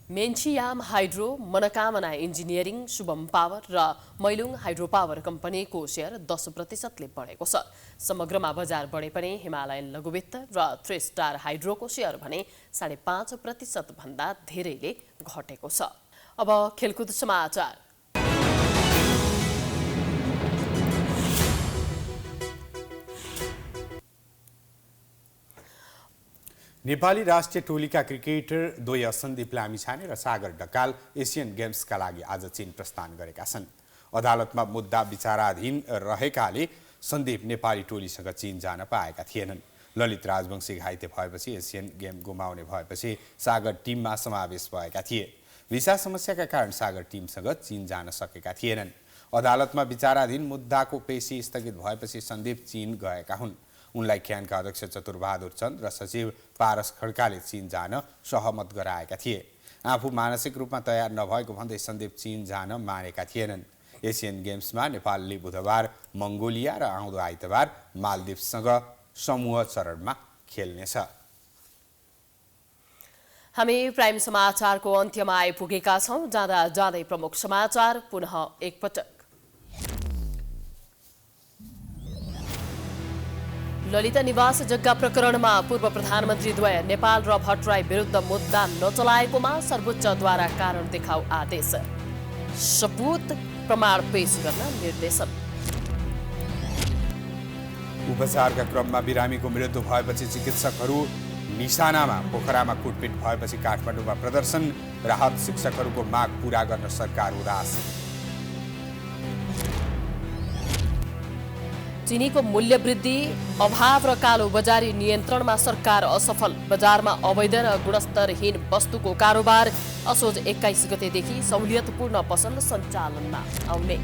मेन्चियाम हाइड्रो, मनोकामना इन्जिनियरिङ, शुभम पावर र मैलुङ हाइड्रो पावर कम्पनीको शेयर 10% बढेको छ। समग्रमा बजार बढे पनि हिमालयन लघुवित्त र थ्री स्टार हाइड्रोको शेयर भने 5.5% भन्दा धेरैले घटेको छ। अब खेलकुद समाचार। नेपाली राष्ट्रिय टोलीका क्रिकेटर द्वय सन्दीप लामिछाने र सागर ढकाल एसियन गेम्सका लागि आज चीन प्रस्थान गरेका छन्। अदालतमा मुद्दा विचाराधीन रहेकाले सन्दीप नेपाली टोलीसँग चीन जान पाएका थिएनन्। ललित राजवंशी घाइते भएपछि एसियन गेम गुमाउने भएपछि सागर टिममा समावेश भएका थिए। भिसा समस्याका कारण सागर टिमसँग चीन जान सकेका थिएनन्। अदालतमा विचाराधीन मुद्दाको पेशी स्थगित भएपछि सन्दीप चीन गएका हुन्। उनलाई क्यानका अध्यक्ष चतुरबहादुर चन्द र सचिव पारस खड्काले चीन जान सहमत गराएका थिए। आफू मानसिक रूपमा तयार नभएको भन्दै सन्दीप चीन जान मानेका थिएनन्। एसियन गेम्समा नेपालले बुधबार मङ्गोलिया र आउँदो आइतबार मालदिप्ससँग समूह चरणमा खेल्नेछ। हामी प्राइम समाचारको अन्त्यमा आइपुगेका छौं। जाँदा जाँदै प्रमुख समाचार पुनः एकपटक। ललिता निवास जग्गा प्रकरणमा पूर्व प्रधानमन्त्रीद्वय नेपाल र भट्टराई विरुद्ध मुद्दा नचलाएकोमा सर्वोच्चद्वारा कारण देखाउ आदेश। सबूत प्रमाण पेश गर्न निर्देशन। उपचारका क्रममा बिरामीको मृत्यु भएपछि चिकित्सकहरू निशानामा पोखरामा कुटपिट भएपछि काठमाडौँमा प्रदर्शन। राहत शिक्षकहरूको माग पूरा गर्न सरकार उदास। चिनीको मूल्य वृद्धि, अभाव र कालो बजारी नियन्त्रणमा सरकार असफल। बजारमा अवैध र गुणस्तरहीन वस्तुको कारोबार। असोज 21 गतेदेखि सहुलियतपूर्ण पसल सञ्चालनमा आउने।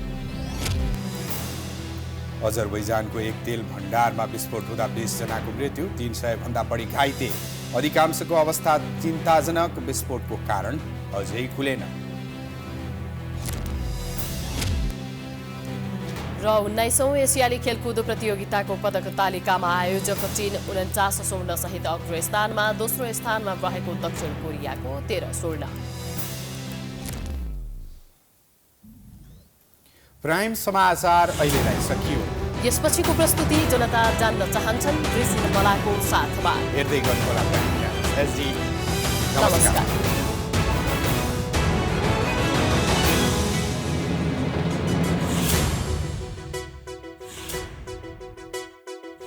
अजरबैजानको एक तेल भण्डारमा विस्फोट हुँदा 20 जनाको मृत्यु, 300 भन्दा बढी घाइते। अधिकांशको अवस्था चिन्ताजनक। विस्फोटको कारण अझै खुलेन। र 19औं एसियाली खेलकुद प्रतियोगिताको पदक तालिकामा आयोजक चीन 49 स्वर्ण सहित अग्लो स्थानमा। दोस्रो स्थानमा रहेको दक्षिण कोरियाको 13 स्वर्ण। प्राइम समाचार अहिलेलाई सकियो। यसपछिको प्रस्तुति जनता जान्न चाहन्छन् वृषिमलाको साथमा। हेर्दै गर्नुहोला। नमस्कार।